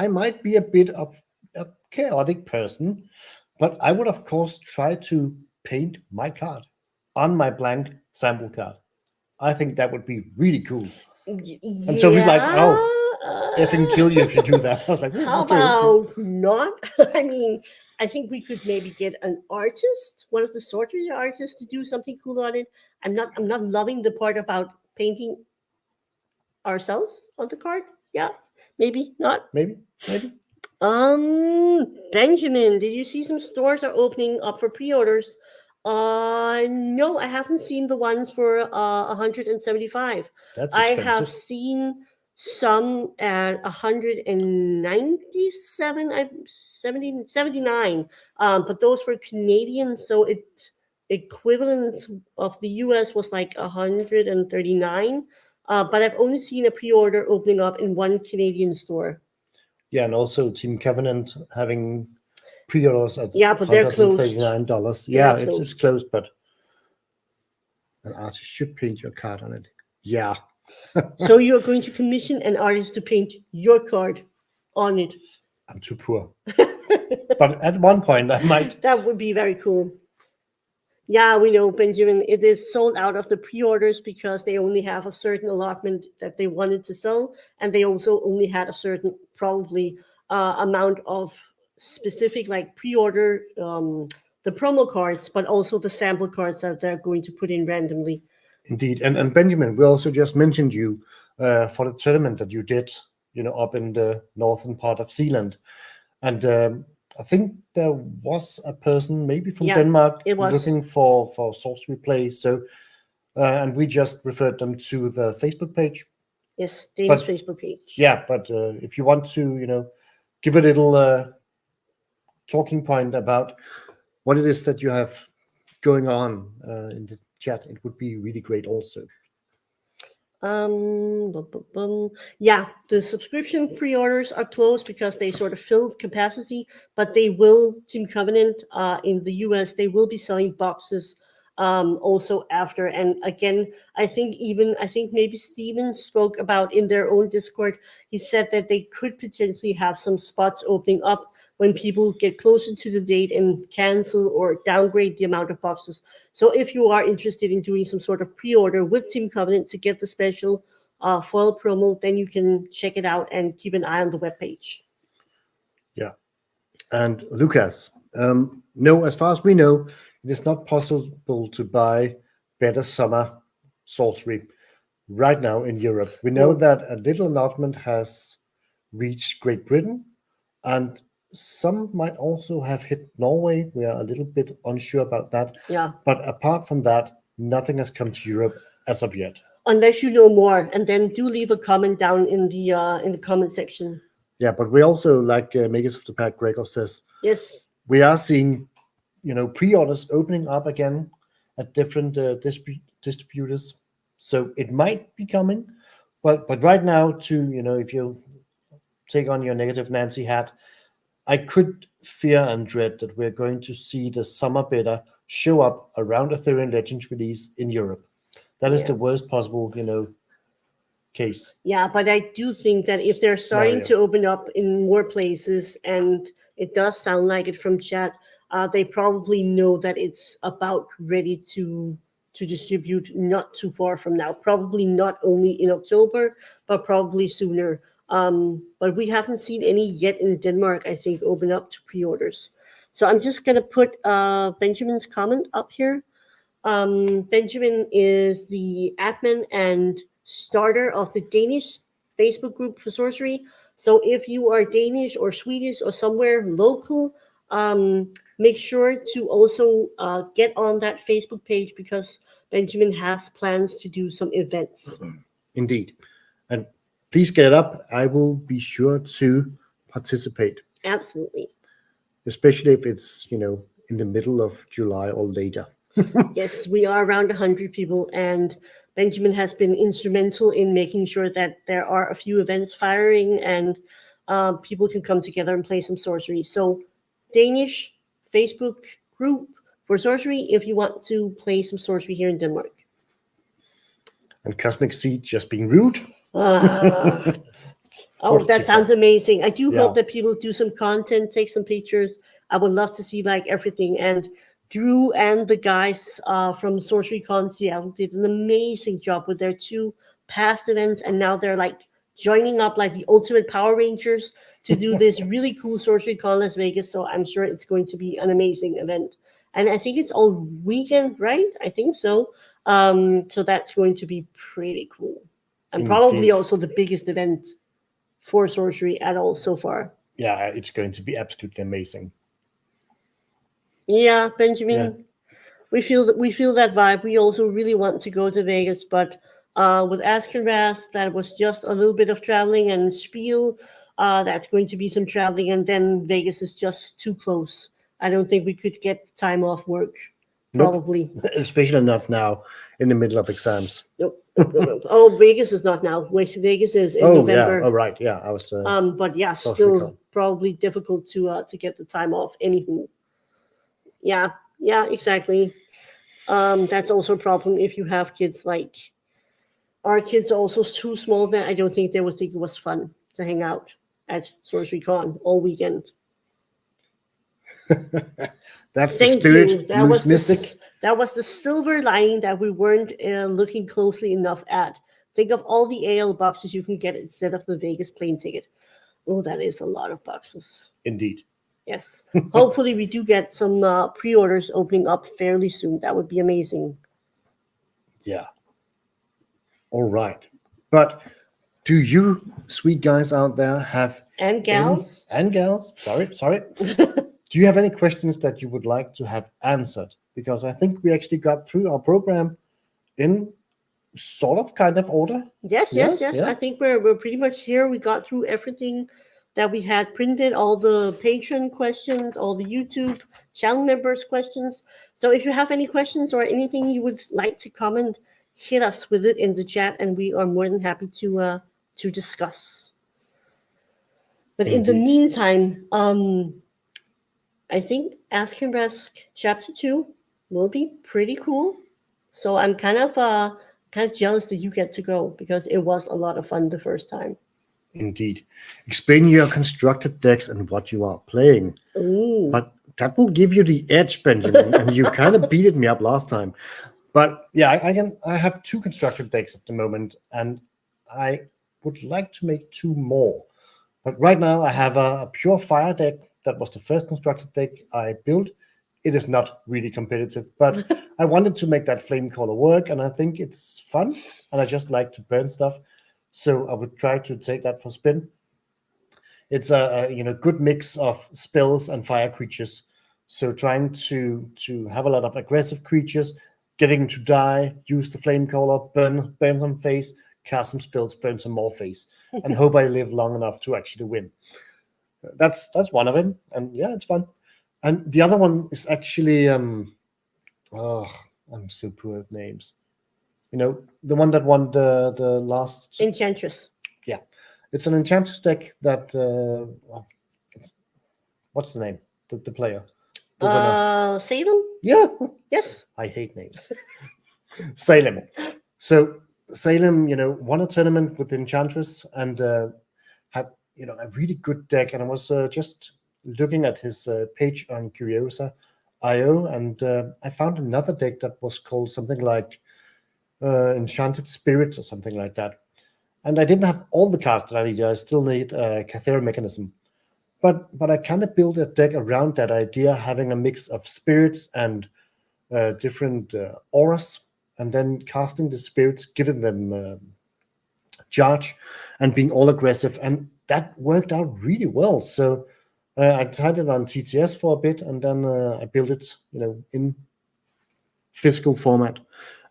might be a bit of a chaotic person, but I would of course try to paint my card on my blank sample card. I think that would be really cool. And so he's like, Yeah. "Oh, effing kill you if you do that." I was like, "Oh, How okay, okay." about not? I mean, I think we could maybe get an artist, one of the sorcery artists, to do something cool on it. I'm not loving the part about painting ourselves on the card. Yeah, maybe not. Maybe, maybe. Benjamin, did you see some stores are opening up for pre-orders? No, I haven't seen the ones for 175. That's I have expensive. seen some at 197, I 70, 79. But those were Canadian, so it equivalent of the US was like 139. But I've only seen a pre-order opening up in one Canadian store. Yeah, and also Team Covenant having pre-orders at Yeah, but they're closed. $139. They're Yeah, it's closed, but an artist should paint your card on it. Yeah. So you're going to commission an artist to paint your card on it. I'm too poor. But at one point I might. That would be very cool. Yeah, we know, Benjamin. It is sold out of the pre-orders because they only have a certain allotment that they wanted to sell, and they also only had a certain probably amount of specific like pre-order the promo cards, but also the sample cards that they're going to put in randomly. Indeed. And Benjamin, we also just mentioned you for the tournament that you did, up in the northern part of Zealand. And I think there was a person maybe from Denmark looking for sorcery play. So, and we just referred them to the Facebook page. Yes, Danish Facebook page. Yeah, but if you want to, give a little talking point about what it is that you have going on in the chat, it would be really great also. Yeah, the subscription pre-orders are closed because they sort of filled capacity, but they will, Team Covenant in the US, they will be selling boxes also after. And again, I think maybe Steven spoke about in their own Discord, he said that they could potentially have some spots opening up when people get closer to the date and cancel or downgrade the amount of boxes. So if you are interested in doing some sort of pre-order with Team Covenant to get the special foil promo, then you can check it out and keep an eye on the webpage. Yeah. And Lucas, no, as far as we know, it is not possible to buy better summer sorcery right now in Europe. We know that a little allotment has reached Great Britain, and some might also have hit Norway. We are a little bit unsure about that. Yeah. But apart from that, nothing has come to Europe as of yet. Unless you know more, and then do leave a comment down in the comment section. Yeah, but we also, like Makers of the Pack Gregor says, yes, we are seeing, pre-orders opening up again at different distributors. So it might be coming, but right now, if you take on your negative Nancy hat, I could fear and dread that we're going to see the summer beta show up around Arthurian Legends release in Europe. That is the worst possible, case. Yeah, but I do think that if they're starting to open up in more places, and it does sound like it from chat, they probably know that it's about ready to distribute not too far from now. Probably not only in October, but probably sooner. But we haven't seen any yet in Denmark, I think, open up to pre-orders. So I'm just going to put Benjamin's comment up here. Benjamin is the admin and starter of the Danish Facebook group for sorcery. So if you are Danish or Swedish or somewhere local, make sure to also get on that Facebook page, because Benjamin has plans to do some events. Indeed. And please get it up. I will be sure to participate. Absolutely. Especially if it's, in the middle of July or later. Yes, we are around 100 people, and Benjamin has been instrumental in making sure that there are a few events firing and people can come together and play some sorcery. So, Danish Facebook group for sorcery if you want to play some sorcery here in Denmark. And Cosmic Seed just being rude. Ah, oh, that sounds amazing. I do hope that people do some content, take some pictures. I would love to see like everything. And Drew and the guys from Sorcery Con Seattle did an amazing job with their 2 past events, and now they're like joining up like the Ultimate Power Rangers to do this really cool Sorcery Con Las Vegas. So I'm sure it's going to be an amazing event. And I think it's all weekend, right? I think so. So that's going to be pretty cool. And probably also the biggest event for sorcery at all so far. Yeah, it's going to be absolutely amazing. Yeah, Benjamin, we feel that vibe. We also really want to go to Vegas, but with Askenras, that was just a little bit of traveling, and Spiel, that's going to be some traveling, and then Vegas is just too close. I don't think we could get time off work. Probably. Nope. Especially not now in the middle of exams. Nope. Oh, Vegas is not now. Wait, Vegas is in November. Yeah. Oh, right. Yeah, I was. But yeah, still probably difficult to get the time off. Anywho. Yeah, exactly. That's also a problem if you have kids. Like our kids are also too small that I don't think they would think it was fun to hang out at Sorcery Con all weekend. That's the spirit. That was the silver lining that we weren't looking closely enough at. Think of all the AL boxes you can get instead of the Vegas plane ticket. Oh, that is a lot of boxes. Indeed. Yes. Hopefully we do get some pre-orders opening up fairly soon. That would be amazing. Yeah. All right. But do you sweet guys out there have... And gals? Sorry. Do you have any questions that you would like to have answered? Because I think we actually got through our program in sort of kind of order. Yes. I think we're pretty much here. We got through everything that we had printed, all the patron questions, all the YouTube channel members questions. So if you have any questions or anything you would like to comment, hit us with it in the chat, and we are more than happy to discuss. But Indeed. In the meantime, I think Ask and Ask Chapter 2 will be pretty cool. So I'm kind of jealous that you get to go, because it was a lot of fun the first time. Indeed. Explain your constructed decks and what you are playing. Ooh. But that will give you the edge, Benjamin, and you kind of beated me up last time. But yeah, I have 2 constructed decks at the moment, and I would like to make 2 more. But right now I have a pure fire deck. That was the first constructed deck I built. It is not really competitive, but I wanted to make that flame caller work, and I think it's fun, and I just like to burn stuff. So I would try to take that for spin. It's a good mix of spells and fire creatures. So trying to have a lot of aggressive creatures, getting to die, use the flame caller, burn some face, cast some spells, burn some more face, and hope I live long enough to actually win. That's one of them, and yeah, it's fun. And the other one is actually I'm so poor at names. The one that won the last Enchantress. Yeah, it's an Enchantress deck that what's the name? The player. Salem. Yeah. Yes. I hate names. Salem. So Salem, won a tournament with Enchantress and had a really good deck, and I was just looking at his page on Curiosa.io, and I found another deck that was called something like Enchanted Spirits or something like that. And I didn't have all the cards that I needed. I still need Cathera Mechanism. But I kind of built a deck around that idea, having a mix of spirits and different auras, and then casting the spirits, giving them charge, and being all aggressive. And that worked out really well. So I tried it on TTS for a bit, and then I built it, in physical format.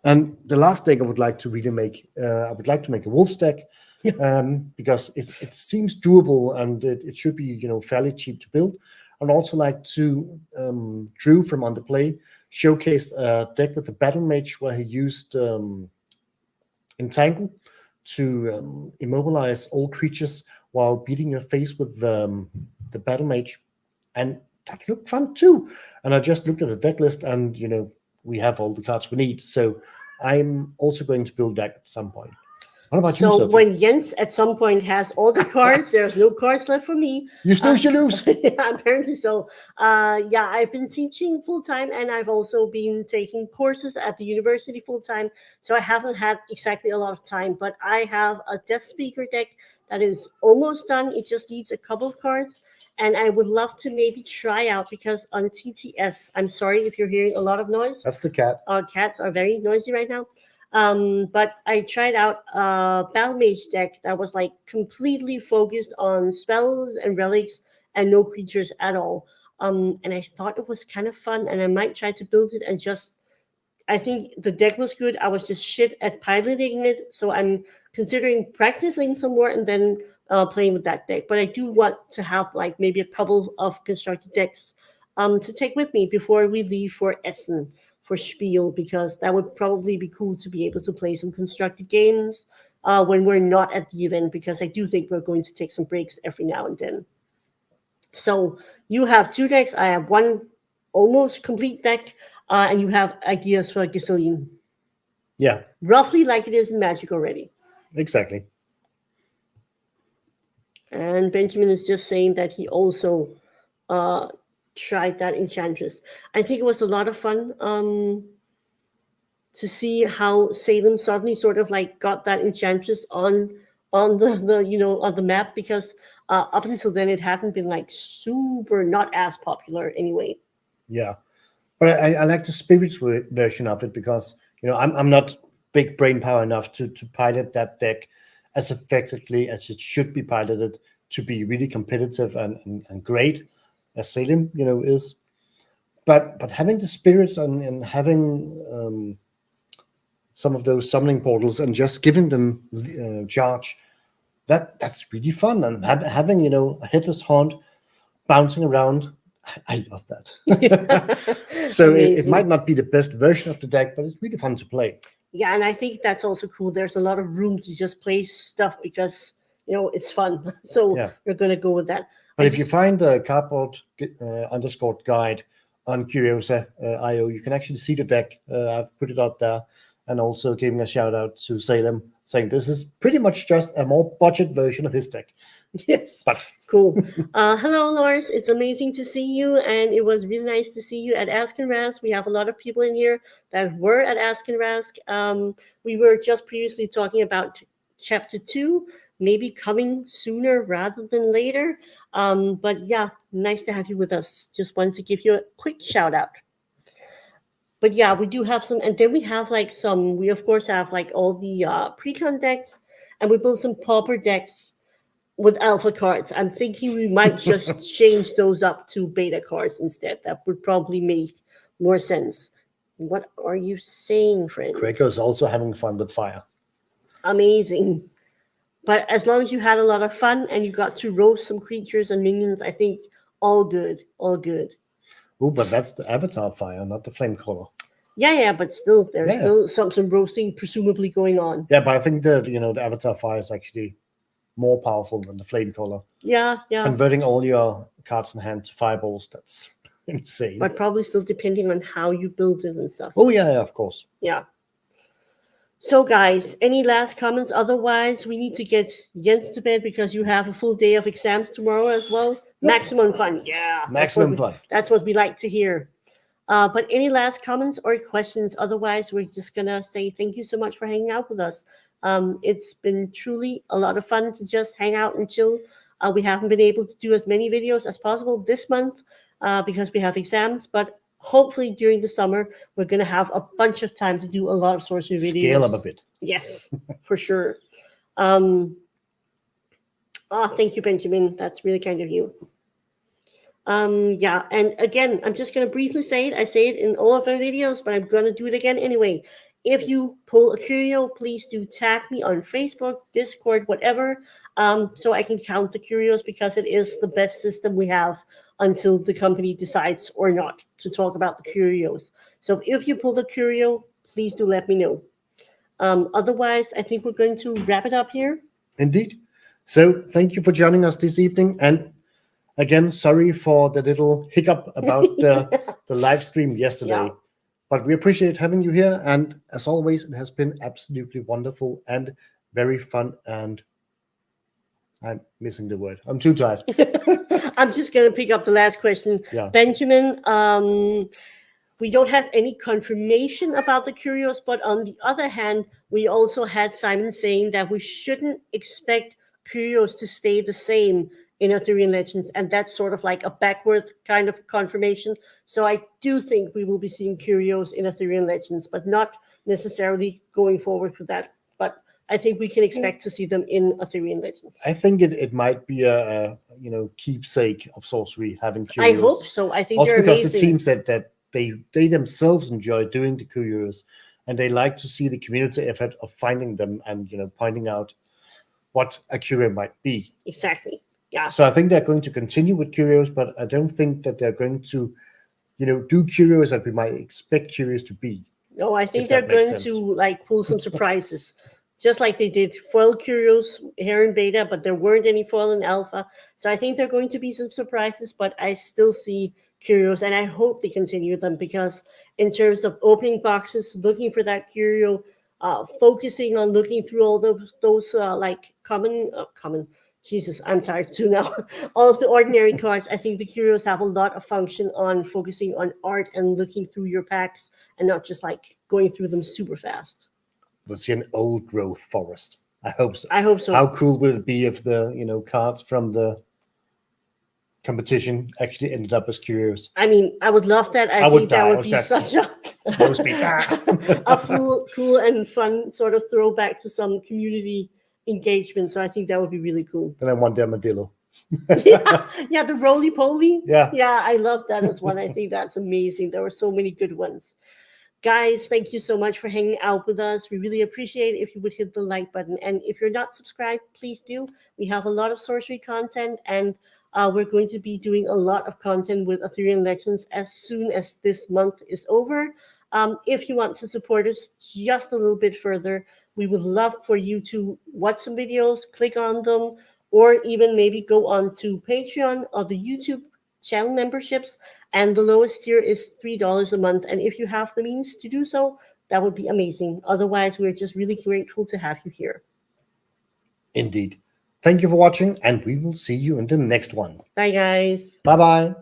And the last deck I would like to really make, I would like to make a Wolves deck, because it seems doable, and it should be, fairly cheap to build. I'd also like to, Drew from Underplay showcased a deck with a battle mage where he used Entangle to immobilize all creatures while beating your face with the battle mage, and that looked fun too. And I just looked at the deck list, and we have all the cards we need. So I'm also going to build that at some point. What about you, So Sophie? when Jens at some point has all the cards, there's no cards left for me. You snooze, you lose. Yeah, apparently so. Yeah, I've been teaching full time, and I've also been taking courses at the university full time. So I haven't had exactly a lot of time, but I have a Death Speaker deck that is almost done. It just needs a couple of cards, and I would love to maybe try out, because on TTS, I'm sorry if you're hearing a lot of noise. That's the cat. Our cats are very noisy right now. But I tried out a Battle Mage deck that was like completely focused on spells and relics and no creatures at all. And I thought it was kind of fun, and I might try to build it and just. I think the deck was good. I was just shit at piloting it, so I'm considering practicing some more and then playing with that deck. But I do want to have like maybe a couple of constructed decks to take with me before we leave for Essen for Spiel, because that would probably be cool to be able to play some constructed games when we're not at the event, because I do think we're going to take some breaks every now and then. So you have 2 decks. I have one almost complete deck, and you have ideas for Gazillion. Yeah, Roughly like it is in Magic already. exactly. And Benjamin is just saying that he also tried that Enchantress. I think it was a lot of fun to see how Salem suddenly sort of like got that Enchantress on the on the map, because up until then it hadn't been like super not as popular anyway. Yeah, but I like the spirits version of it, because I'm not big brain power enough to pilot that deck as effectively as it should be piloted to be really competitive and great as Salem is. But having the spirits and having some of those summoning portals and just giving them charge, that's really fun. And having a headless haunt bouncing around, I love that. So it might not be the best version of the deck, but it's really fun to play. Yeah, and I think that's also cool. There's a lot of room to just play stuff because it's fun. So Yeah. we're gonna go with that. But if you find the cardboard underscore guide on Curiosa.io, you can actually see the deck. I've put it out there, and also giving a shout out to Salem, saying this is pretty much just a more budget version of his deck. Yes. But cool. Hello, Lars. It's amazing to see you, and it was really nice to see you at Ask and Rask. We have a lot of people in here that were at Ask and Rask. We were just previously talking about Chapter 2, maybe coming sooner rather than later. But yeah, nice to have you with us. Just wanted to give you a quick shout out. But yeah, we do have some, and then we have like some. We of course have like all the pre-con decks, and we built some pauper decks with alpha cards. I'm thinking we might just change those up to beta cards instead. That would probably make more sense. What are you saying, friend? Grego's also having fun with fire. Amazing. But as long as you had a lot of fun and you got to roast some creatures and minions, I think all good. All good. Oh, but that's the avatar fire, not the flame color. Yeah, but still, there's still some roasting presumably going on. Yeah, but I think that the avatar fire is actually more powerful than the flame color. Yeah. Converting all your cards in hand to fireballs, that's insane. But probably still depending on how you build it and stuff. Oh, yeah, of course. Yeah. So, guys, any last comments? Otherwise, we need to get Jens to bed because you have a full day of exams tomorrow as well. Yep. Maximum fun. Yeah. Maximum fun. That's what we like to hear. But any last comments or questions? Otherwise, we're just going to say thank you so much for hanging out with us. It's been truly a lot of fun to just hang out and chill. We haven't been able to do as many videos as possible this month because we have exams, but hopefully during the summer, we're going to have a bunch of time to do a lot of sorcery videos. Scale up a bit. Yes, for sure. Thank you, Benjamin. That's really kind of you. Yeah, and again, I'm just going to briefly say it. I say it in all of my videos, but I'm going to do it again anyway. If you pull a curio, please do tag me on Facebook, Discord, whatever, so I can count the curios, because it is the best system we have until the company decides or not to talk about the curios. So if you pull the curio, please do let me know. Otherwise, I think we're going to wrap it up here. Indeed. So thank you for joining us this evening. And again, sorry for the little hiccup about the live stream yesterday. Yeah. But we appreciate having you here. And as always, it has been absolutely wonderful and very fun. And I'm missing the word. I'm too tired. I'm just going to pick up the last question. Yeah. Benjamin, we don't have any confirmation about the curios, but on the other hand, we also had Simon saying that we shouldn't expect curios to stay the same in Arthurian Legends, and that's sort of like a backward kind of confirmation. So I do think we will be seeing curios in Arthurian Legends, but not necessarily going forward with that. But I think we can expect to see them in Arthurian Legends. I think it might be a keepsake of sorcery having curios. I hope so. I think also they're because amazing. the team said that they themselves enjoy doing the curios, and they like to see the community effort of finding them and pointing out what a curio might be. Exactly. Yeah. So I think they're going to continue with curios, but I don't think that they're going to, do curios that we might expect curios to be. No, I think they're going to like pull some surprises, just like they did foil curios here in beta, but there weren't any foil in alpha. So I think they're going to be some surprises, but I still see curios, and I hope they continue them, because in terms of opening boxes, looking for that curio, focusing on looking through all those like common. Jesus, I'm tired too now. All of the ordinary cards, I think the curios have a lot of function on focusing on art and looking through your packs, and not just like going through them super fast. We'll see an old growth forest. I hope so. I hope so. How cool would it be if the cards from the competition actually ended up as curios? I mean, I would love that. I think that would be such a cool and fun sort of throwback to some community engagement. So I think that would be really cool. Then I want the armadillo. yeah, the roly-poly. Yeah, I love that as one. I think that's amazing. There were so many good ones. Guys, thank you so much for hanging out with us. We really appreciate it if you would hit the like button. And if you're not subscribed, please do. We have a lot of sorcery content, and we're going to be doing a lot of content with Arthurian Legends as soon as this month is over. If you want to support us just a little bit further, we would love for you to watch some videos, click on them, or even maybe go on to Patreon or the YouTube channel memberships. And the lowest tier is $3 a month. And if you have the means to do so, that would be amazing. Otherwise, we're just really grateful to have you here. Indeed. Thank you for watching, and we will see you in the next one. Bye, guys. Bye-bye.